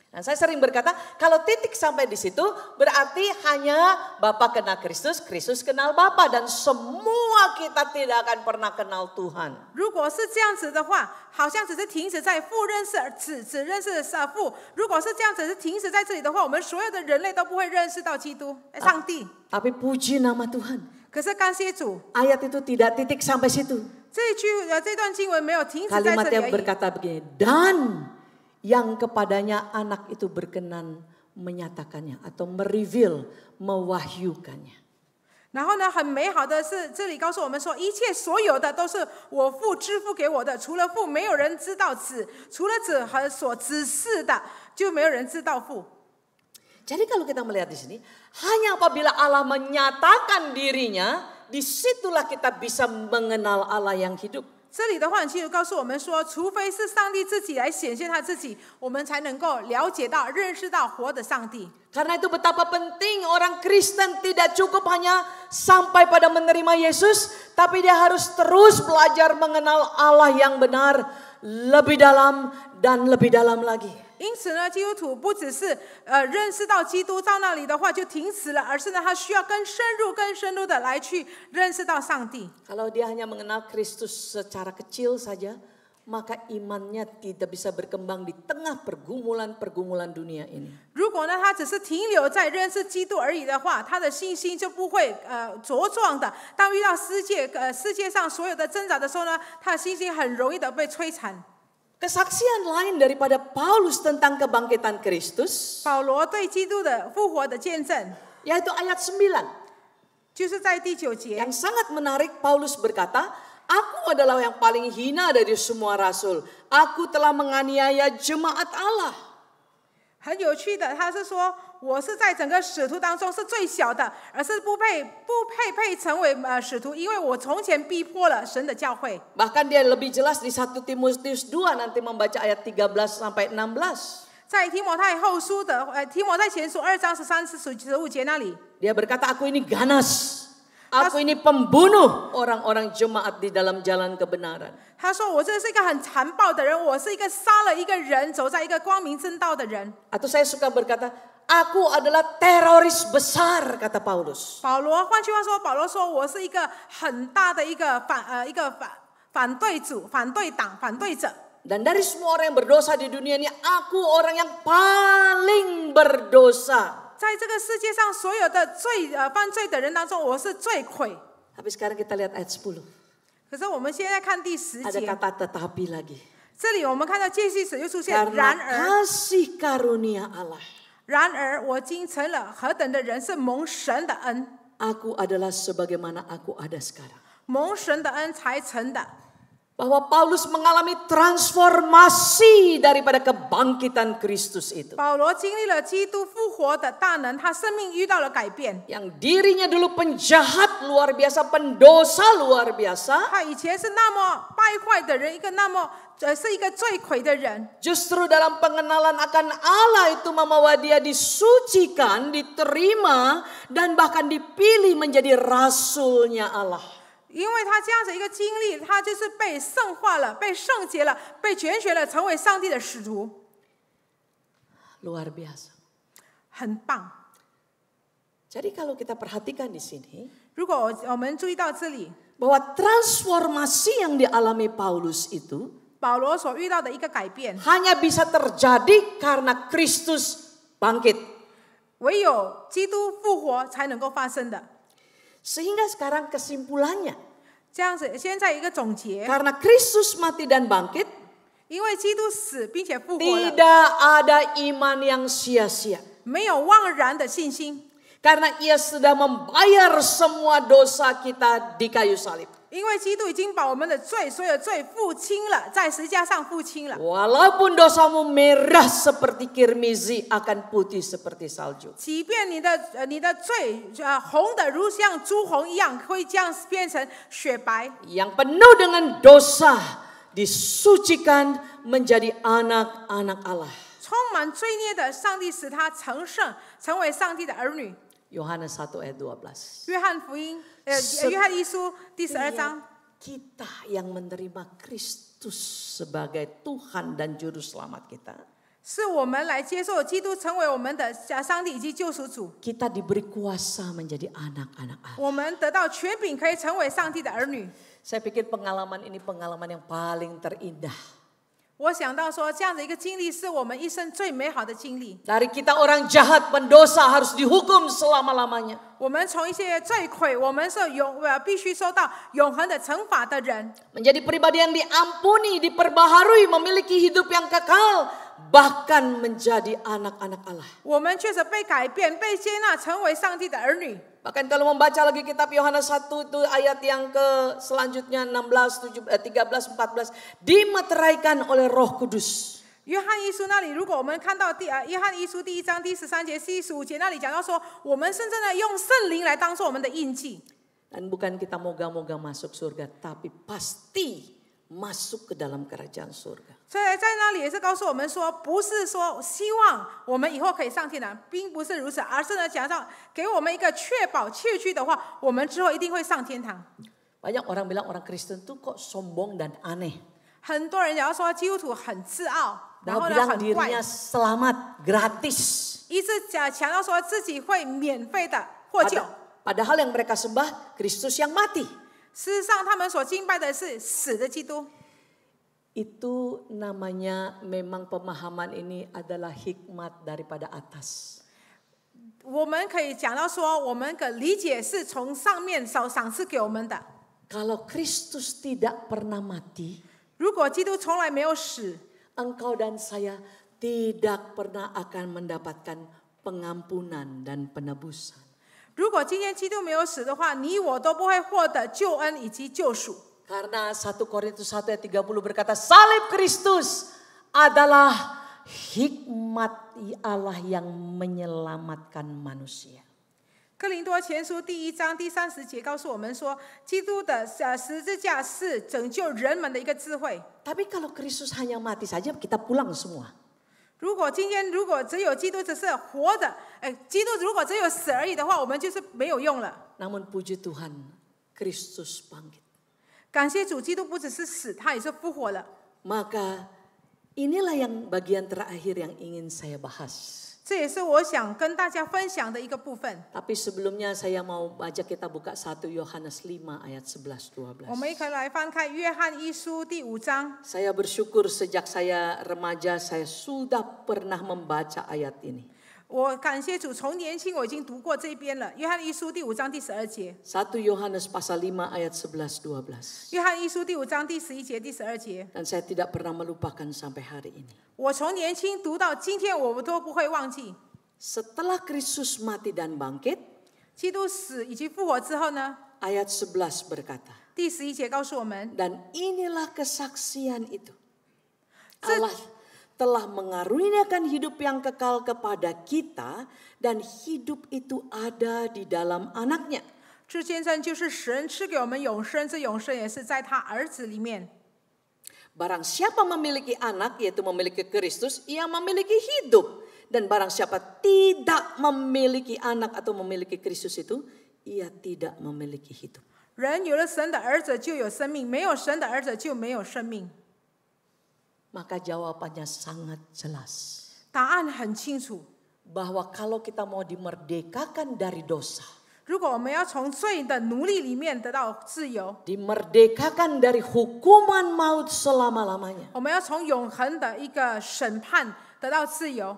Speaker 1: Nah, saya sering berkata, kalau titik sampai di situ berarti hanya Bapa kenal Kristus, Kristus kenal Bapa, dan semua kita tidak akan pernah kenal Tuhan.
Speaker 2: 如果是这样子的话，好像只是停止在父认识子，子认识父。如果是这样子是停止在这里的话，我们所有的人类都不会认识到基督、上帝。
Speaker 1: Tapi puji nama Tuhan,
Speaker 2: 可是感谢主，
Speaker 1: ayat itu tidak titik sampai situ.
Speaker 2: 这段经文没有停止在这里
Speaker 1: Kalimatnya
Speaker 2: 而已。
Speaker 1: berkata begini, dan yang kepadanya anak itu berkenan menyatakannya atau mereveal, mewahyukannya.
Speaker 2: 然后呢，很美好的是，这里告诉我们说，一切所有的都是我父支付给我的，除了父，没有人知道子；除了子和所指示的，就没有人知道父。
Speaker 1: Jadi kalau kita melihat di sini, hanya apabila Allah menyatakan dirinya, disitulah kita bisa mengenal Allah yang hidup.
Speaker 2: 这里的话，其实告诉我们说，除非是上帝自己来显现他自己，我们才能够了解到、认识到活的上帝。
Speaker 1: Karena itu betapa penting orang Kristen tidak cukup hanya sampai pada menerima Yesus, tapi dia harus terus belajar mengenal Allah yang benar lebih dalam dan lebih dalam lagi.
Speaker 2: 因此呢，基督徒不只是认识到基督到那里的话就停止了，而是呢，他需要更深入的来去认识到上帝。
Speaker 1: Kalau dia hanya mengenal Kristus secara kecil saja, maka imannya tidak bisa berkembang di tengah pergumulan dunia ini.
Speaker 2: 如果呢，他只是停留在认识基督而已的话，他的信心就不会茁壮的。当遇到世界上所有的挣扎的时候呢，他的信心很容易的被摧残。
Speaker 1: Kesaksian lain daripada Paulus tentang kebangkitan Kristus,
Speaker 2: 保罗对基督的复活的见证，
Speaker 1: yaitu ayat 9.
Speaker 2: 就是在第9节。
Speaker 1: Yang sangat menarik, Paulus berkata, aku adalah yang paling hina dari semua rasul. Aku telah menganiaya jemaat Allah.
Speaker 2: 很有趣的，他是说，我是在整个使徒当中是最小的，而是不配成为使徒，因为我从前逼迫了神的教会。
Speaker 1: Bahkan dia lebih jelas di 1 Timotius 2 nanti membaca ayat 13 sampai 16.
Speaker 2: 在提摩太后书的提摩太前书2章13至15节那里，
Speaker 1: Dia berkata, aku ini ganas. Aku ini pembunuh orang-orang jemaat di dalam jalan kebenaran.
Speaker 2: 他说我这是一个很残暴的人，我是一个杀了一个人，走在一个光明正道的人。
Speaker 1: Atau saya suka berkata, aku adalah teroris besar, kata Paulus.
Speaker 2: 保罗，换句话说，保罗说我是一个很大的一个反对党、反对者。
Speaker 1: Dan dari semua orang yang berdosa di dunia ini, aku orang yang paling berdosa.
Speaker 2: 在这个世界上所有的犯罪的人当中，我是罪魁。
Speaker 1: Tapi sekarang kita lihat ayat 10.
Speaker 2: 可是我们现在看第10
Speaker 1: Ada
Speaker 2: 节，
Speaker 1: kata tetapi lagi.
Speaker 2: 这里我们看到介系词又出现，
Speaker 1: Karena kasih karunia Allah,
Speaker 2: 然而我今成了何等的人，是蒙神的恩，
Speaker 1: aku adalah sebagaimana aku ada sekarang.
Speaker 2: 蒙神的恩才成的。
Speaker 1: Bahwa Paulus mengalami transformasi daripada kebangkitan Kristus itu.
Speaker 2: 保罗经历了基督复活的大能，他生命遇到了改变。
Speaker 1: Yang dirinya dulu penjahat luar biasa, pendosa luar biasa.
Speaker 2: 他以前是那么败坏的人，是一个罪魁的人。
Speaker 1: Justru dalam pengenalan akan Allah itu membawa dia disucikan, diterima, dan bahkan dipilih menjadi rasulnya Allah.
Speaker 2: 因为他这样子一个经历，他就是被圣化了，被圣洁了，被拣选了，成为上帝的使徒，
Speaker 1: Luar biasa.
Speaker 2: 很棒。
Speaker 1: Jadi kalau kita perhatikan di sini,
Speaker 2: 如果我们注意到这里，
Speaker 1: bahwa transformasi yang dialami Paulus itu
Speaker 2: 保罗所遇到的一个改变，
Speaker 1: hanya bisa terjadi karena Kristus bangkit.
Speaker 2: 唯有基督复活才能够发生的。
Speaker 1: Sehingga sekarang kesimpulannya,
Speaker 2: 这样子，现在一个总结，
Speaker 1: karena Kristus mati dan bangkit,
Speaker 2: 因为基督死并且复活了，
Speaker 1: tidak ada iman yang sia-sia.
Speaker 2: 没有妄然的信心，
Speaker 1: Karena ia sudah membayar semua dosa kita di kayu salib.
Speaker 2: 因为基督已经把我们的所有罪付清了，在十字架上付清了。
Speaker 1: Walaupun dosamu merah seperti kirmizi, akan putih seperti salju.
Speaker 2: 即便你的罪红的如像朱红一样，会这样变成雪白。
Speaker 1: Yang penuh dengan dosa disucikan menjadi anak-anak Allah.
Speaker 2: 充满罪孽的上帝使他成圣，成为上帝的儿女。
Speaker 1: Yohanes 1 ayat 12.
Speaker 2: 约翰福音，约翰一书第12章。
Speaker 1: Kita yang menerima Kristus sebagai Tuhan dan Juru Selamat kita.
Speaker 2: 是我们来接受基督成为我们的上帝以及救赎主。
Speaker 1: Kita diberi kuasa menjadi anak-anak Allah.
Speaker 2: 我们得到权柄，可以成为上帝的儿女。
Speaker 1: Saya pikir pengalaman ini pengalaman yang paling terindah.
Speaker 2: 我想到说，这样的一个经历是我们一生最美好的经历。
Speaker 1: Dari kita orang jahat, pendosa harus dihukum selama-lamanya.
Speaker 2: 我们从一些罪魁，我们是必须受到永恒的惩罚的人，
Speaker 1: Menjadi pribadi yang diampuni, diperbaharui, memiliki hidup yang kekal, bahkan menjadi anak-anak Allah.
Speaker 2: 我们确实被改变、被接纳，成为上帝的儿女。
Speaker 1: Bahkan kalau membaca lagi kitab Yohanes 1 itu ayat yang selanjutnya 16, 13, 14 dimeteraikan oleh Roh Kudus.
Speaker 2: 约翰一书那里，如果我们看到约翰一书第1章第13节、15节那里讲到说，我们甚至呢用圣灵来当做我们的印记。
Speaker 1: Dan bukan kita moga-moga masuk surga, tapi pasti masuk ke dalam kerajaan surga.
Speaker 2: 所以在那里也是告诉我们说，不是说希望我们以后可以上天堂，并不是如此，而是呢讲到给我们一个确保确据的话，我们之后一定会上天堂。
Speaker 1: Banyak orang bilang orang Kristen tuh kok sombong dan aneh.
Speaker 2: 很多人讲到说基督徒很自傲，然
Speaker 1: Mau
Speaker 2: 后呢
Speaker 1: bilang
Speaker 2: 很怪，
Speaker 1: dirinya selamat, gratis.
Speaker 2: 一直强调说自己会免费的获救。
Speaker 1: Padahal yang mereka sembah Kristus yang mati.
Speaker 2: 事实上，他们所敬拜的是死的基督。
Speaker 1: Itu namanya memang pemahaman ini adalah hikmat daripada atas.
Speaker 2: 我们可以讲到说，我们的理解是从上面赏赐给我们的。
Speaker 1: Kalau Kristus tidak pernah mati,
Speaker 2: 如果基督从来没有死，
Speaker 1: engkau dan saya tidak pernah akan mendapatkan pengampunan dan penebusan.
Speaker 2: 如果今天基督没有死的话，你我都不会获得救恩以及救赎。
Speaker 1: Karena 1 Korintus 1 ayat 30 berkata, salib Kristus adalah hikmat Allah yang menyelamatkan manusia.
Speaker 2: 哥林多前书第1章第30节告诉我们说，基督的十字架是拯救人们的一个智慧。
Speaker 1: Tapi kalau Kristus hanya mati saja, kita pulang semua.
Speaker 2: 如果今天只有基督只是活的，基督如果只有死而已的话，我们就是没有用了。
Speaker 1: Namun puji Tuhan, Kristus bangkit.
Speaker 2: 感谢主，基督不只是死，他也是复活了。
Speaker 1: Maka inilah yang bagian terakhir yang ingin saya bahas.
Speaker 2: 这也是我想跟大家分享的一个部分。
Speaker 1: Tapi sebelumnya saya mau ajak kita buka 1 Yohanes 5 ayat 11-12.
Speaker 2: 我们一起来翻开约翰一书第5章。
Speaker 1: Saya bersyukur sejak saya remaja saya sudah pernah membaca ayat ini.
Speaker 2: 我感谢主，从年轻我已经读过这边了。约翰一书第5章第12节。
Speaker 1: 1 Yohanes pasal 5 ayat 11-12.
Speaker 2: 约翰一书第5章第11节、第12节。
Speaker 1: Dan saya tidak pernah melupakan sampai hari ini.
Speaker 2: 我从年轻读到今天，我都不会忘记。
Speaker 1: Setelah Kristus mati dan bangkit,
Speaker 2: 基督死以及复活之后呢，
Speaker 1: ayat 11 berkata,
Speaker 2: 第11节告诉我们，
Speaker 1: dan inilah kesaksian itu. Allah telah mengaruniakan hidup yang kekal kepada kita dan hidup itu ada di dalam anaknya.
Speaker 2: 这见证就是神赐给我们永生，这永生也是在他儿子里面。
Speaker 1: Barang siapa memiliki anak, yaitu memiliki Kristus, ia memiliki hidup. Dan barang siapa tidak memiliki anak atau memiliki Kristus itu, ia tidak memiliki hidup.
Speaker 2: 人有了神的儿子就有生命，没有神的儿子就没有生命。
Speaker 1: Maka jawabannya sangat jelas.
Speaker 2: 答案很清楚，
Speaker 1: Bahwa kalau kita mau dimerdekakan dari dosa,
Speaker 2: 如果我们要从罪的奴隶里面得到自由，
Speaker 1: dimerdekakan dari hukuman maut selama-lamanya,
Speaker 2: 我们要从永恒的一个审判得到自由，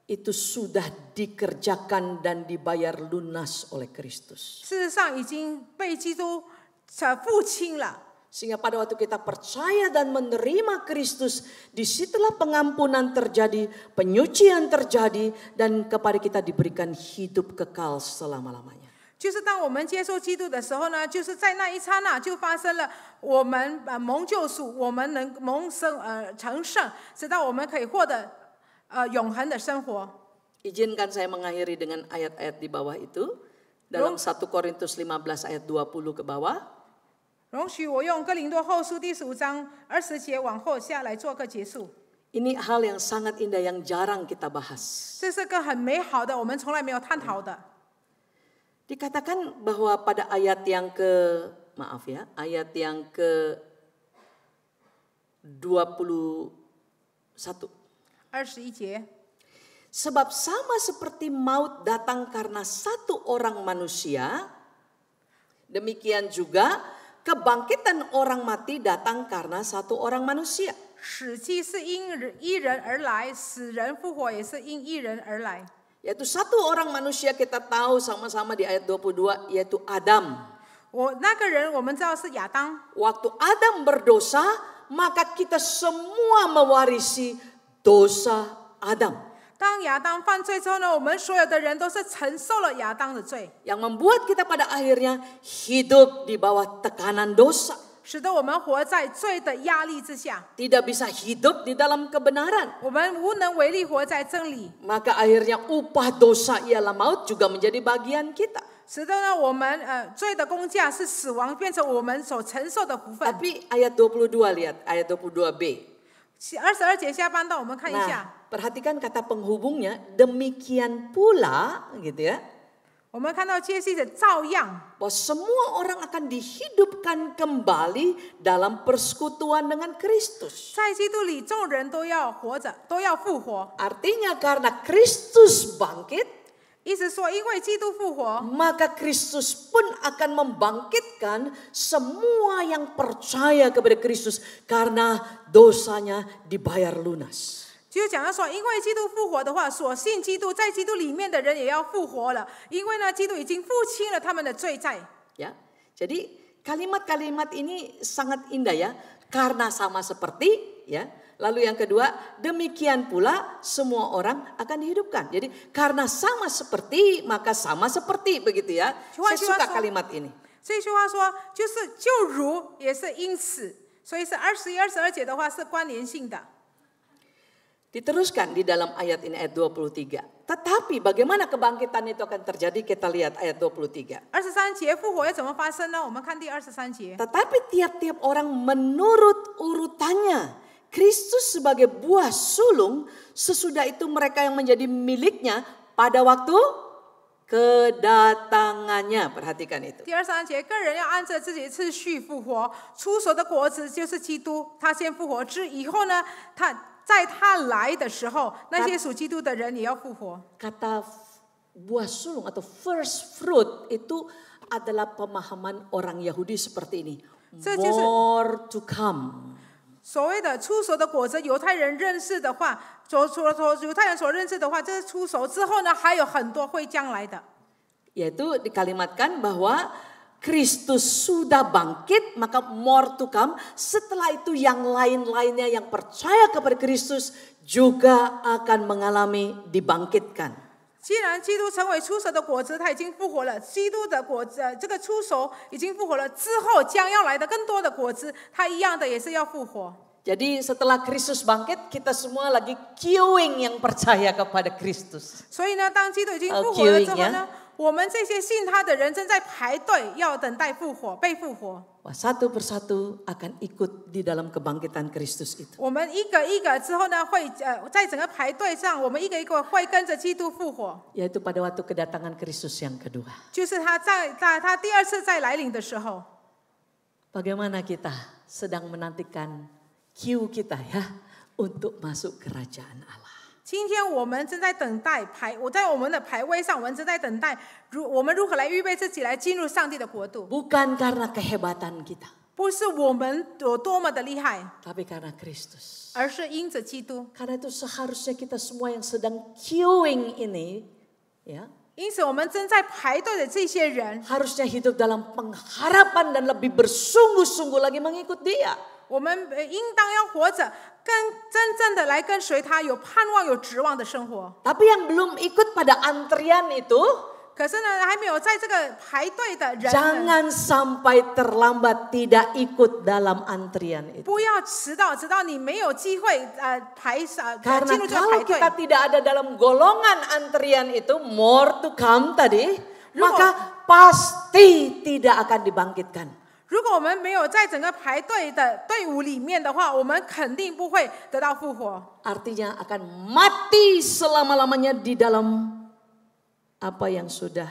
Speaker 1: itu sudah dikerjakan dan dibayar lunas oleh Kristus.
Speaker 2: 事实上已经被基督付清了。
Speaker 1: Sehingga pada waktu kita percaya dan menerima Kristus, disitulah pengampunan terjadi, penyucian terjadi, dan kepada kita diberikan hidup kekal selama-lamanya.
Speaker 2: 就是当我们接受基督的时候呢，就是在那一刹那就发生了我们蒙救赎，我们能蒙成圣，直到我们可以获得永恒的生活。
Speaker 1: Izinkan saya mengakhiri dengan ayat-ayat di bawah itu. Dalam 1 Korintus 15 ayat 20 ke bawah.
Speaker 2: 容许我用哥林多后书第15章20节往后下来做个结束。
Speaker 1: Ini hal yang sangat indah yang jarang kita bahas.
Speaker 2: 这是个很美好的，我们从来没有探讨的。
Speaker 1: Dikatakan bahwa pada ayat yang ayat yang ke 21.
Speaker 2: 21节。
Speaker 1: Sebab sama seperti maut datang karena satu orang manusia, demikian juga kebangkitan orang mati datang karena satu orang manusia.
Speaker 2: 死既是因一人而来，死人复活也是因一人而来。
Speaker 1: Yaitu satu orang manusia kita tahu sama-sama di ayat 22, yaitu Adam.
Speaker 2: 那个人我们知道是亚当。
Speaker 1: Waktu Adam berdosa, maka kita semua mewarisi dosa Adam.
Speaker 2: 当亚当犯罪之后呢，我们所有的人都是承受了亚当的罪，
Speaker 1: Yang membuat kita pada akhirnya hidup di bawah tekanan dosa.
Speaker 2: 使得我们活在罪的压力之下，
Speaker 1: tidak bisa hidup di dalam kebenaran.
Speaker 2: 我们无能为力活在真理，
Speaker 1: Maka akhirnya upah dosa ialah maut juga menjadi bagian kita.
Speaker 2: 使得呢我们罪的工价是死亡，变成我们所承受的福分。
Speaker 1: Tapi ayat 22 lihat, ayat 22b.
Speaker 2: 22节下半段我们看一下，
Speaker 1: Nah, perhatikan kata penghubungnya, demikian pula gitu ya.
Speaker 2: 我们看到接续的照样，
Speaker 1: Bahwa semua orang akan dihidupkan kembali dalam persekutuan dengan Kristus.
Speaker 2: 在基督里众人都要活着，都要复活。
Speaker 1: Artinya karena Kristus bangkit,
Speaker 2: 意思说，因为基督复活，
Speaker 1: maka Kristus pun akan membangkitkan semua yang percaya kepada Kristus karena dosanya dibayar lunas.
Speaker 2: 就讲到说，因为基督复活的话，所信基督在基督里面的人也要复活了，因为呢，基督已经付清了他们的罪债。
Speaker 1: Ya, jadi kalimat-kalimat ini sangat indah ya, karena sama seperti ya. Lalu yang kedua, demikian pula semua orang akan dihidupkan. Jadi karena sama seperti maka sama seperti begitu ya. Saya suka kalimat ini.
Speaker 2: 这句话说，就是就如也是因此，所以是21、22节的话是关联性的。
Speaker 1: Diteruskan di dalam ayat ini ayat 23. Tetapi bagaimana kebangkitan itu akan terjadi? Kita lihat ayat 23.
Speaker 2: 23节复活要怎么发生呢？我们看第23节。
Speaker 1: Tetapi tiap-tiap orang menurut urutannya. Kristus sebagai buah sulung, sesudah itu mereka yang menjadi miliknya pada waktu kedatangannya. Perhatikan itu.
Speaker 2: 第23节，个人要按着自己的次序复活，出熟的果子就是基督，他先复活之以后呢，在他来的时候，那些属基督的人也要复活。
Speaker 1: Kata buah sulung atau first fruit itu adalah pemahaman orang Yahudi seperti ini. More to come.
Speaker 2: 所谓的出熟的果子，犹太人认识的话，犹太人所认识的话，这是出熟之后呢，还有很多会将来的。
Speaker 1: Yaitu dikalimatkan bahwa Kristus sudah bangkit, maka more to come. Setelah itu yang lain-lainnya yang percaya kepada Kristus juga akan mengalami dibangkitkan.
Speaker 2: 既然基督成为出熟的果子，他已经复活了。基督的果子，这个出熟已经复活了之后，将要来的更多的果子，他一样的也是要复活。
Speaker 1: Jadi setelah Kristus bangkit, kita semua lagi queuing yang percaya kepada Kristus.
Speaker 2: 所以呢，当基督已经复活了之后呢，我们这些信他的人正在排队，要等待复活，被复活。
Speaker 1: Wah, satu persatu akan ikut di dalam kebangkitan Kristus itu.
Speaker 2: 我们一个一个之后呢，会在整个排队上，我们一个一个会跟着基督复活。
Speaker 1: Yaitu pada waktu kedatangan Kristus yang kedua.
Speaker 2: 就是他在他第二次再来临的时候。
Speaker 1: Bagaimana kita sedang menantikan queue kita ya untuk masuk kerajaan Allah.
Speaker 2: 今天我们正在等待我在我们的排位上，我们正在等待我们如何来预备自己来进入上帝的国度。
Speaker 1: Bukan karena kehebatan kita,
Speaker 2: 不是我们有多么的厉害，
Speaker 1: tapi karena Kristus.
Speaker 2: 而是因着基督。
Speaker 1: Karena itu seharusnya kita semua yang sedang queuing ini, ya,
Speaker 2: 因此，我们正在排队的这些人，
Speaker 1: harusnya hidup dalam pengharapan dan lebih bersungguh-sungguh lagi mengikut Dia.
Speaker 2: 我们应当要活着，真正的来跟随他，有盼望、有指望的生活。
Speaker 1: Tapi yang belum ikut pada antrian itu,
Speaker 2: 可是呢，还没有在这个排队的人们，
Speaker 1: jangan sampai terlambat tidak ikut dalam antrian itu.
Speaker 2: 不要迟到，直到你没有机会进
Speaker 1: Karena
Speaker 2: 入这个
Speaker 1: kalau
Speaker 2: 排队。
Speaker 1: kita tidak ada dalam golongan antrian itu, more to come tadi, maka pasti tidak akan dibangkitkan.
Speaker 2: 如果我们没有在整个排队的队伍里面的话，我们肯定不会得到复活。
Speaker 1: Artinya akan mati selama-lamanya di dalam apa yang sudah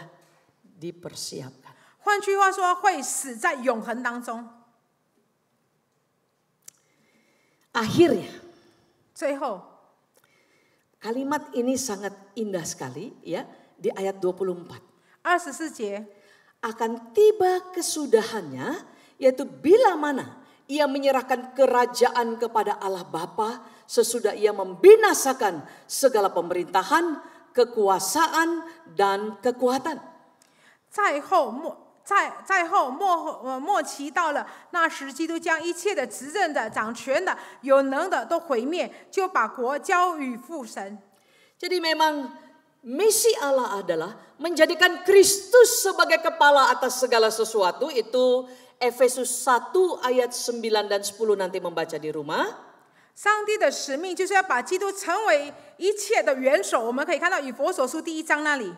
Speaker 1: dipersiapkan.
Speaker 2: 换句话说，会死在永恒当中。
Speaker 1: Akhirnya,
Speaker 2: 最后，
Speaker 1: kalimat ini sangat indah sekali ya di ayat 24.
Speaker 2: 24节，
Speaker 1: Akan tiba kesudahannya, yaitu bila mana ia menyerahkan kerajaan kepada Allah Bapa sesudah ia membinasakan segala pemerintahan, kekuasaan dan kekuatan.
Speaker 2: 末期到了，那时基督将一切的执政的、掌权的、有能的都毁灭，就把国交与父神。
Speaker 1: Jadi memang misi Allah adalah menjadikan Kristus sebagai kepala atas segala sesuatu. Itu Efesus 1 ayat 9 dan 10 nanti membaca di rumah.
Speaker 2: 上帝的使命就是要把基督成为一切的元首，我们可以看到以弗所书第1章那里。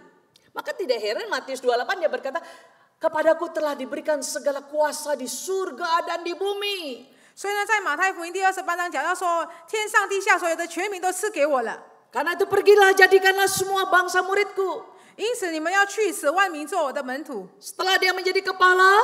Speaker 1: Maka tidak heran Matius 28 dia berkata, kepadaku telah diberikan segala kuasa di surga dan di bumi.
Speaker 2: 所以呢，在马太福音第28章讲到说，天上地下所有的权柄都赐给我了。
Speaker 1: Karena itu pergilah jadikanlah semua bangsa muridku.
Speaker 2: 因此你们要去使万民做我的门徒。
Speaker 1: Setelah dia menjadi kepala,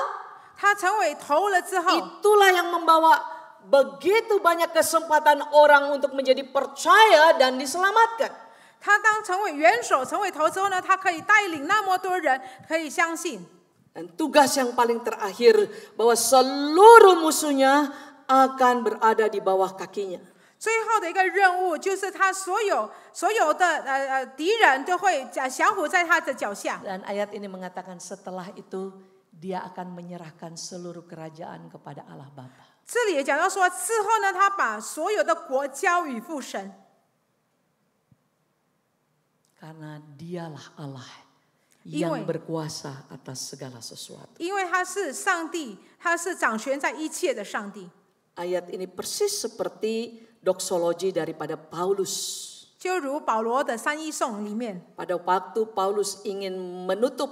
Speaker 2: 他成为头了之后，
Speaker 1: itulah yang membawa begitu banyak kesempatan orang untuk menjadi percaya dan diselamatkan.
Speaker 2: 他当成为元首、成为头之后呢，他可以带领那么多人可以相信。
Speaker 1: Dan tugas yang paling terakhir bahwa seluruh musuhnya akan berada di bawah kakinya.
Speaker 2: 最后的一个任务就是他所有的敌人都会降服在他的脚下。
Speaker 1: Dan ayat ini mengatakan setelah itu dia akan menyerahkan seluruh kerajaan kepada Allah Bapa.
Speaker 2: 这里也讲到说，之后呢，他把所有的国交与父神，
Speaker 1: Karena dialah Allah
Speaker 2: 因为-
Speaker 1: yang berkuasa atas segala sesuatu.
Speaker 2: 因为他是上帝，他是掌权在一切的上帝。
Speaker 1: Ayat ini persis seperti doksologi daripada Paulus.
Speaker 2: 就如保罗的三一颂里面，
Speaker 1: Pada waktu Paulus ingin menutup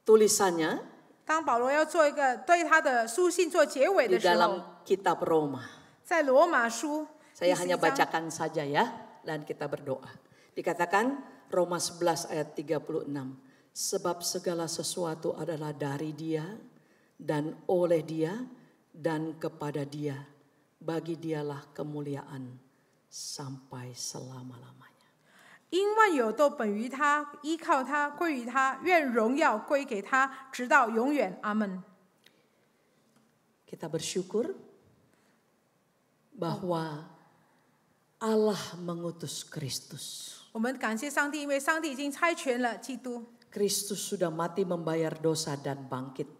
Speaker 1: tulisannya
Speaker 2: 当保罗要做一个对他的书信做结尾
Speaker 1: di
Speaker 2: 的时候，
Speaker 1: dalam kitab Roma.
Speaker 2: 在罗马书
Speaker 1: Saya
Speaker 2: 第
Speaker 1: hanya
Speaker 2: 11章
Speaker 1: bacakan saja ya dan kita berdoa. Dikatakan Roma 11 ayat 36. Sebab segala sesuatu adalah dari Dia dan oleh Dia dan kepada Dia. Bagi Dialah kemuliaan sampai selama-lamanya.
Speaker 2: 因万有都本于他，依靠他，归于他，愿荣耀归给他，直到永远。阿门。
Speaker 1: Kita bersyukur bahwa Allah mengutus Kristus.
Speaker 2: 我们感谢上帝，因为上帝已经差遣了基督，
Speaker 1: Kristus sudah mati membayar dosa dan bangkit.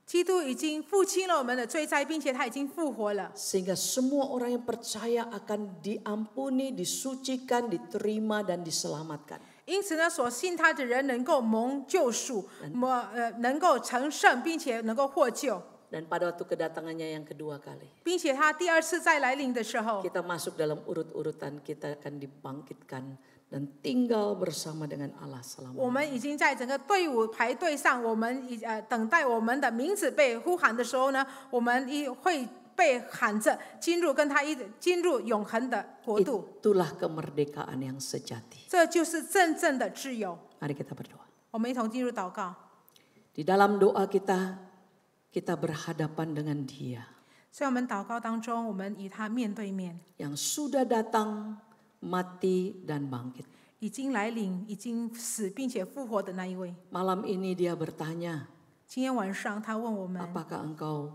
Speaker 2: 基督已经付清了我们的罪债，并且他已经复活了。
Speaker 1: Sehingga semua orang yang percaya akan diampuni, disucikan, diterima dan diselamatkan.
Speaker 2: 因此呢，所信他的人能够蒙救赎，能够成圣，并且能够获救。
Speaker 1: Dan pada waktu kedatangannya yang kedua kali,
Speaker 2: 并且他第二次再来临的时候，
Speaker 1: kita masuk dalam urut-urutan, kita akan dibangkitkan dan tinggal bersama dengan Allah
Speaker 2: 我
Speaker 1: selama-lamanya.
Speaker 2: 们已经在整个队伍排队上，我们等待我们的名字被呼喊的时候呢，我们会被喊着进入跟他进入永恒的国度。
Speaker 1: Itulah kemerdekaan yang sejati.
Speaker 2: 这就是真正的自由。
Speaker 1: Mari kita berdoa.
Speaker 2: 我们一同进入祷告。
Speaker 1: Di dalam doa kita berhadapan dengan Dia
Speaker 2: 在我们祷告当中，我们与他面对面，
Speaker 1: yang sudah datang, mati dan bangkit.
Speaker 2: 已经来临，已经死并且复活的那一位。
Speaker 1: Malam ini Dia bertanya,
Speaker 2: 今天晚上他问我们：
Speaker 1: apakah engkau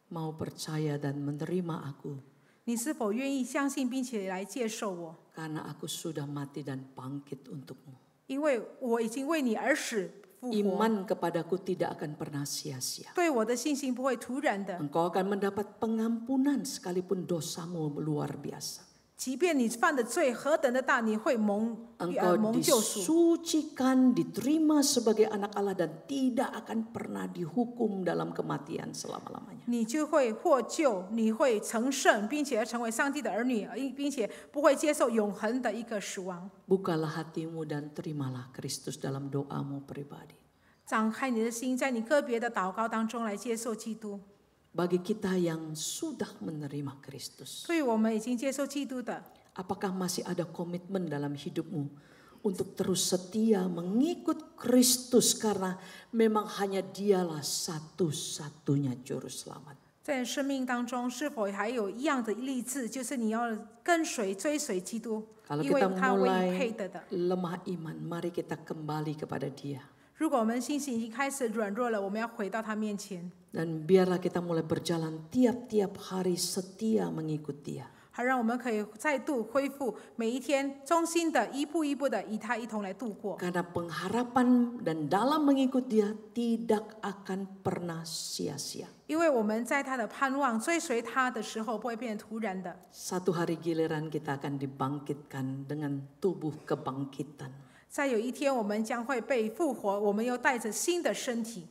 Speaker 1: mau percaya dan menerima aku?
Speaker 2: 你是否愿意相信并且来接受我？
Speaker 1: Karena aku sudah mati dan bangkit untukmu.
Speaker 2: 因为我已经为你而死复活，
Speaker 1: Iman kepadaku tidak akan pernah sia-sia.
Speaker 2: 对我的信心不会突然的。
Speaker 1: Engkau akan mendapat pengampunan sekalipun dosamu luar biasa.
Speaker 2: 即便你犯的罪何等的大，你会蒙
Speaker 1: Engkau
Speaker 2: 救赎，
Speaker 1: disucikan, diterima sebagai anak Allah dan tidak akan pernah dihukum dalam kematian selama-lamanya.
Speaker 2: 你就会获救，你会成圣，并且成为上帝的儿女，并且不会接受永恒的一个死亡。
Speaker 1: Bukalah hatimu dan terimalah Kristus dalam doamu pribadi.
Speaker 2: 张开你的心，在你个别的祷告当中来接受基督。
Speaker 1: Bagi kita yang sudah menerima Kristus,
Speaker 2: 对于我们已经接受基督的，
Speaker 1: apakah masih ada komitmen dalam hidupmu untuk terus setia mengikut Kristus karena memang hanya Dialah satu-satunya juru selamat.
Speaker 2: 在生命当中是否还有一样的立志，就是你要跟随追随基督，
Speaker 1: Kalau
Speaker 2: 因为
Speaker 1: kita
Speaker 2: 他唯一
Speaker 1: mulai
Speaker 2: 配得的。
Speaker 1: lemah iman, mari kita kembali kepada Dia.
Speaker 2: 如果我们信心已经开始软弱了，我们要回到他面前，
Speaker 1: Dan biarlah kita mulai berjalan tiap-tiap hari setia mengikut Dia.
Speaker 2: 好让我们可以再度恢复每一天忠心的一步一步的与他一同来度过。
Speaker 1: Karena pengharapan dan dalam mengikut Dia tidak akan pernah sia-sia.
Speaker 2: 因为我们在他的盼望追随他的时候，不会变成突然的。
Speaker 1: Satu hari giliran kita akan dibangkitkan dengan tubuh kebangkitan.
Speaker 2: 再有一天我们将会被复活，我们又带着新的身体。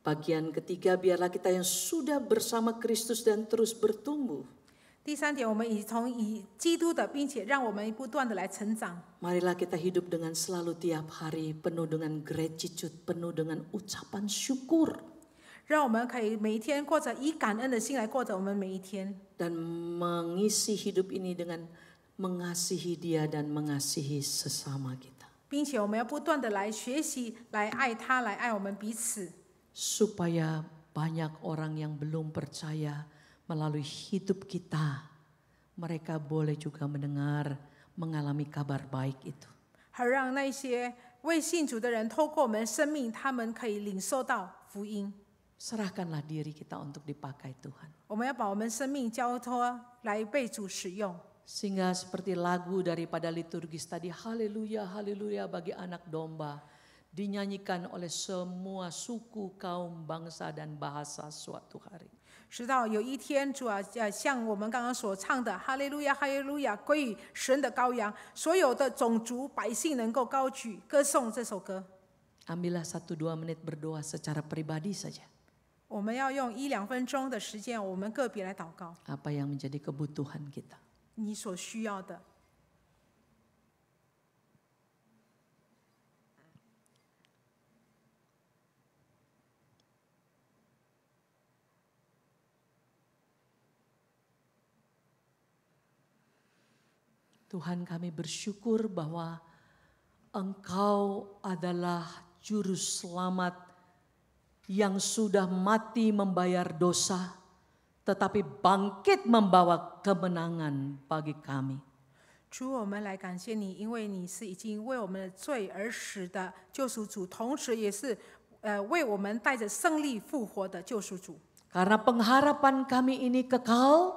Speaker 1: Bagian ketiga, biarlah kita yang sudah bersama Kristus dan terus bertumbuh.
Speaker 2: 第三点，我们以基督的，并且让我们不断的来成长。
Speaker 1: Marilah kita hidup dengan selalu tiap hari penuh dengan gratitude, penuh dengan ucapan syukur.
Speaker 2: 让我们可以每一天过着以感恩的心来过着我们每一天，
Speaker 1: Dan mengisi hidup ini dengan mengasihi Dia dan mengasihi sesama kita.
Speaker 2: 并且我们要不断的来学习，来爱他，来爱我们彼此。
Speaker 1: Supaya banyak orang yang belum percaya melalui hidup kita, mereka boleh juga mendengar, mengalami kabar baik itu.
Speaker 2: 好让那些未信主的人透过我们生命，他们可以领受到福音。
Speaker 1: Serahkanlah diri kita untuk dipakai Tuhan.
Speaker 2: 我们要把我们生命交托来被主使用，
Speaker 1: Sehingga seperti lagu daripada liturgis tadi, haleluya, haleluya bagi anak domba, dinyanyikan oleh semua suku, kaum, bangsa dan bahasa suatu hari.
Speaker 2: 直到有一天，主啊，像我们刚刚所唱的“哈利路亚，哈利路亚”，归于神的羔羊，所有的种族百姓能够高举歌颂这首歌。
Speaker 1: Ambillah 1-2 menit berdoa secara pribadi saja.
Speaker 2: 我们要用1-2分钟的时间，我们个别来祷告，
Speaker 1: Apa yang menjadi kebutuhan kita.
Speaker 2: 你所需要的。
Speaker 1: Tuhan, kami bersyukur bahwa Engkau adalah juru selamat yang sudah mati membayar dosa, tetapi bangkit membawa kemenangan bagi kami.
Speaker 2: 主，我们来感谢你，因为你是已经为我们的罪而死的救赎主，同时也是为我们带着胜利复活的救赎主。
Speaker 1: Karena pengharapan kami ini kekal,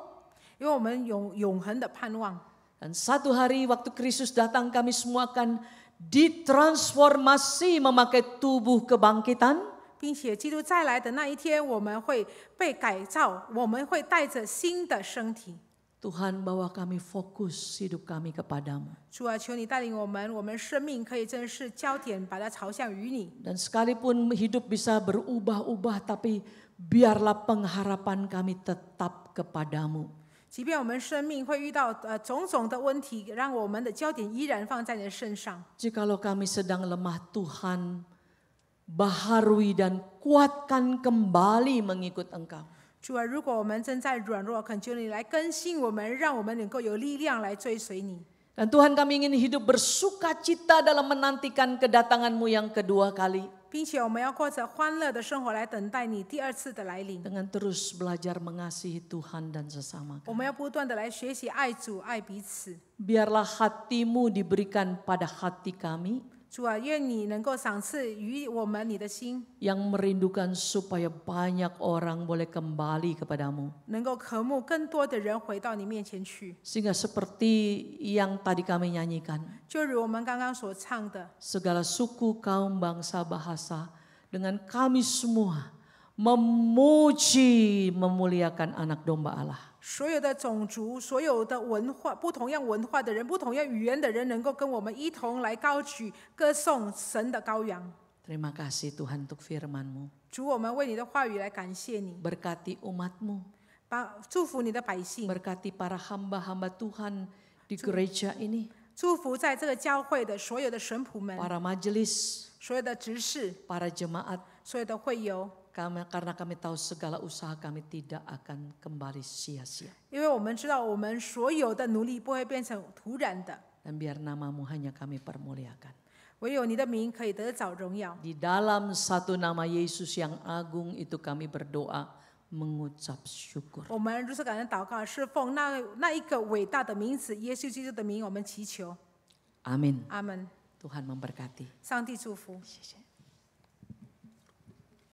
Speaker 2: 因为我们有永恒的盼望。
Speaker 1: dan satu hari waktu Kristus datang kami semua akan ditransformasi memakai tubuh kebangkitan.
Speaker 2: 并且基督再来的那一天，我们会被改造，我们会带着新的身体。
Speaker 1: Tuhan, bawa kami fokus hidup kami kepadamu.
Speaker 2: 主啊，求你带领我们，我们生命可以真是焦点，把它朝向于你。
Speaker 1: Dan sekalipun hidup bisa berubah-ubah, tapi biarlah pengharapan kami tetap kepadamu.
Speaker 2: 即便我们生命会遇到种种的问题，让我们的焦点依然放在你的身上。
Speaker 1: Jikalau kami sedang lemah, Tuhan, baharui dan kuatkan kembali mengikut Engkau.
Speaker 2: 主啊，如果我们正在软弱，恳求你来更新我们，让我们能够有力量来追随你。
Speaker 1: Dan Tuhan, kami ingin hidup bersukacita dalam menantikan kedatangan-Mu yang kedua kali.
Speaker 2: 并且我们要过着欢乐的生活来等待你第二次的来临。
Speaker 1: Dengan terus belajar mengasihi Tuhan dan sesama
Speaker 2: 我
Speaker 1: kami.
Speaker 2: 们要不断的来学习爱主、爱彼此。
Speaker 1: Biarlah hati-Mu diberikan pada hati kami,
Speaker 2: 主啊，愿你能够赏赐于我们你的心，
Speaker 1: yang merindukan supaya banyak orang boleh kembali kepadamu.
Speaker 2: 能够渴慕更多的人回到你面前去。
Speaker 1: Sehingga seperti yang tadi kami nyanyikan,
Speaker 2: 就如我们刚刚所唱的，
Speaker 1: segala suku, kaum, bangsa, bahasa, dengan kami semua memuji, memuliakan anak domba Allah.
Speaker 2: 所有的种族、所有的文化、不同样文化的人、不同样语言的人，能够跟我们一同来高举、歌颂神的羔羊。
Speaker 1: Terima kasih Tuhan untuk firman-Mu.
Speaker 2: 主，我们为你的话语来感谢你，
Speaker 1: Berkati umat-Mu,
Speaker 2: 祝福你的百姓，
Speaker 1: berkati para hamba-hamba Tuhan di gereja ini,
Speaker 2: 祝福在这个教会的所有的神仆们、
Speaker 1: para majelis,
Speaker 2: 所有的执事、
Speaker 1: para jemaat.
Speaker 2: 所有的会友。
Speaker 1: Karena kami tahu segala usaha kami tidak akan kembali sia-sia.
Speaker 2: 因为我们知道，我们所有的努力不会变成徒然的，
Speaker 1: Dan biar nama-Mu hanya kami permuliakan.
Speaker 2: 唯有你的名可以得着荣耀。
Speaker 1: Di dalam satu nama Yesus yang agung itu kami berdoa mengucap syukur.
Speaker 2: 我们如此感恩祷告，是奉那一个伟大的名字耶稣基督的名，我们祈求。
Speaker 1: Amin.
Speaker 2: 阿门。
Speaker 1: Tuhan memberkati.
Speaker 2: 上帝祝福。
Speaker 1: 谢谢。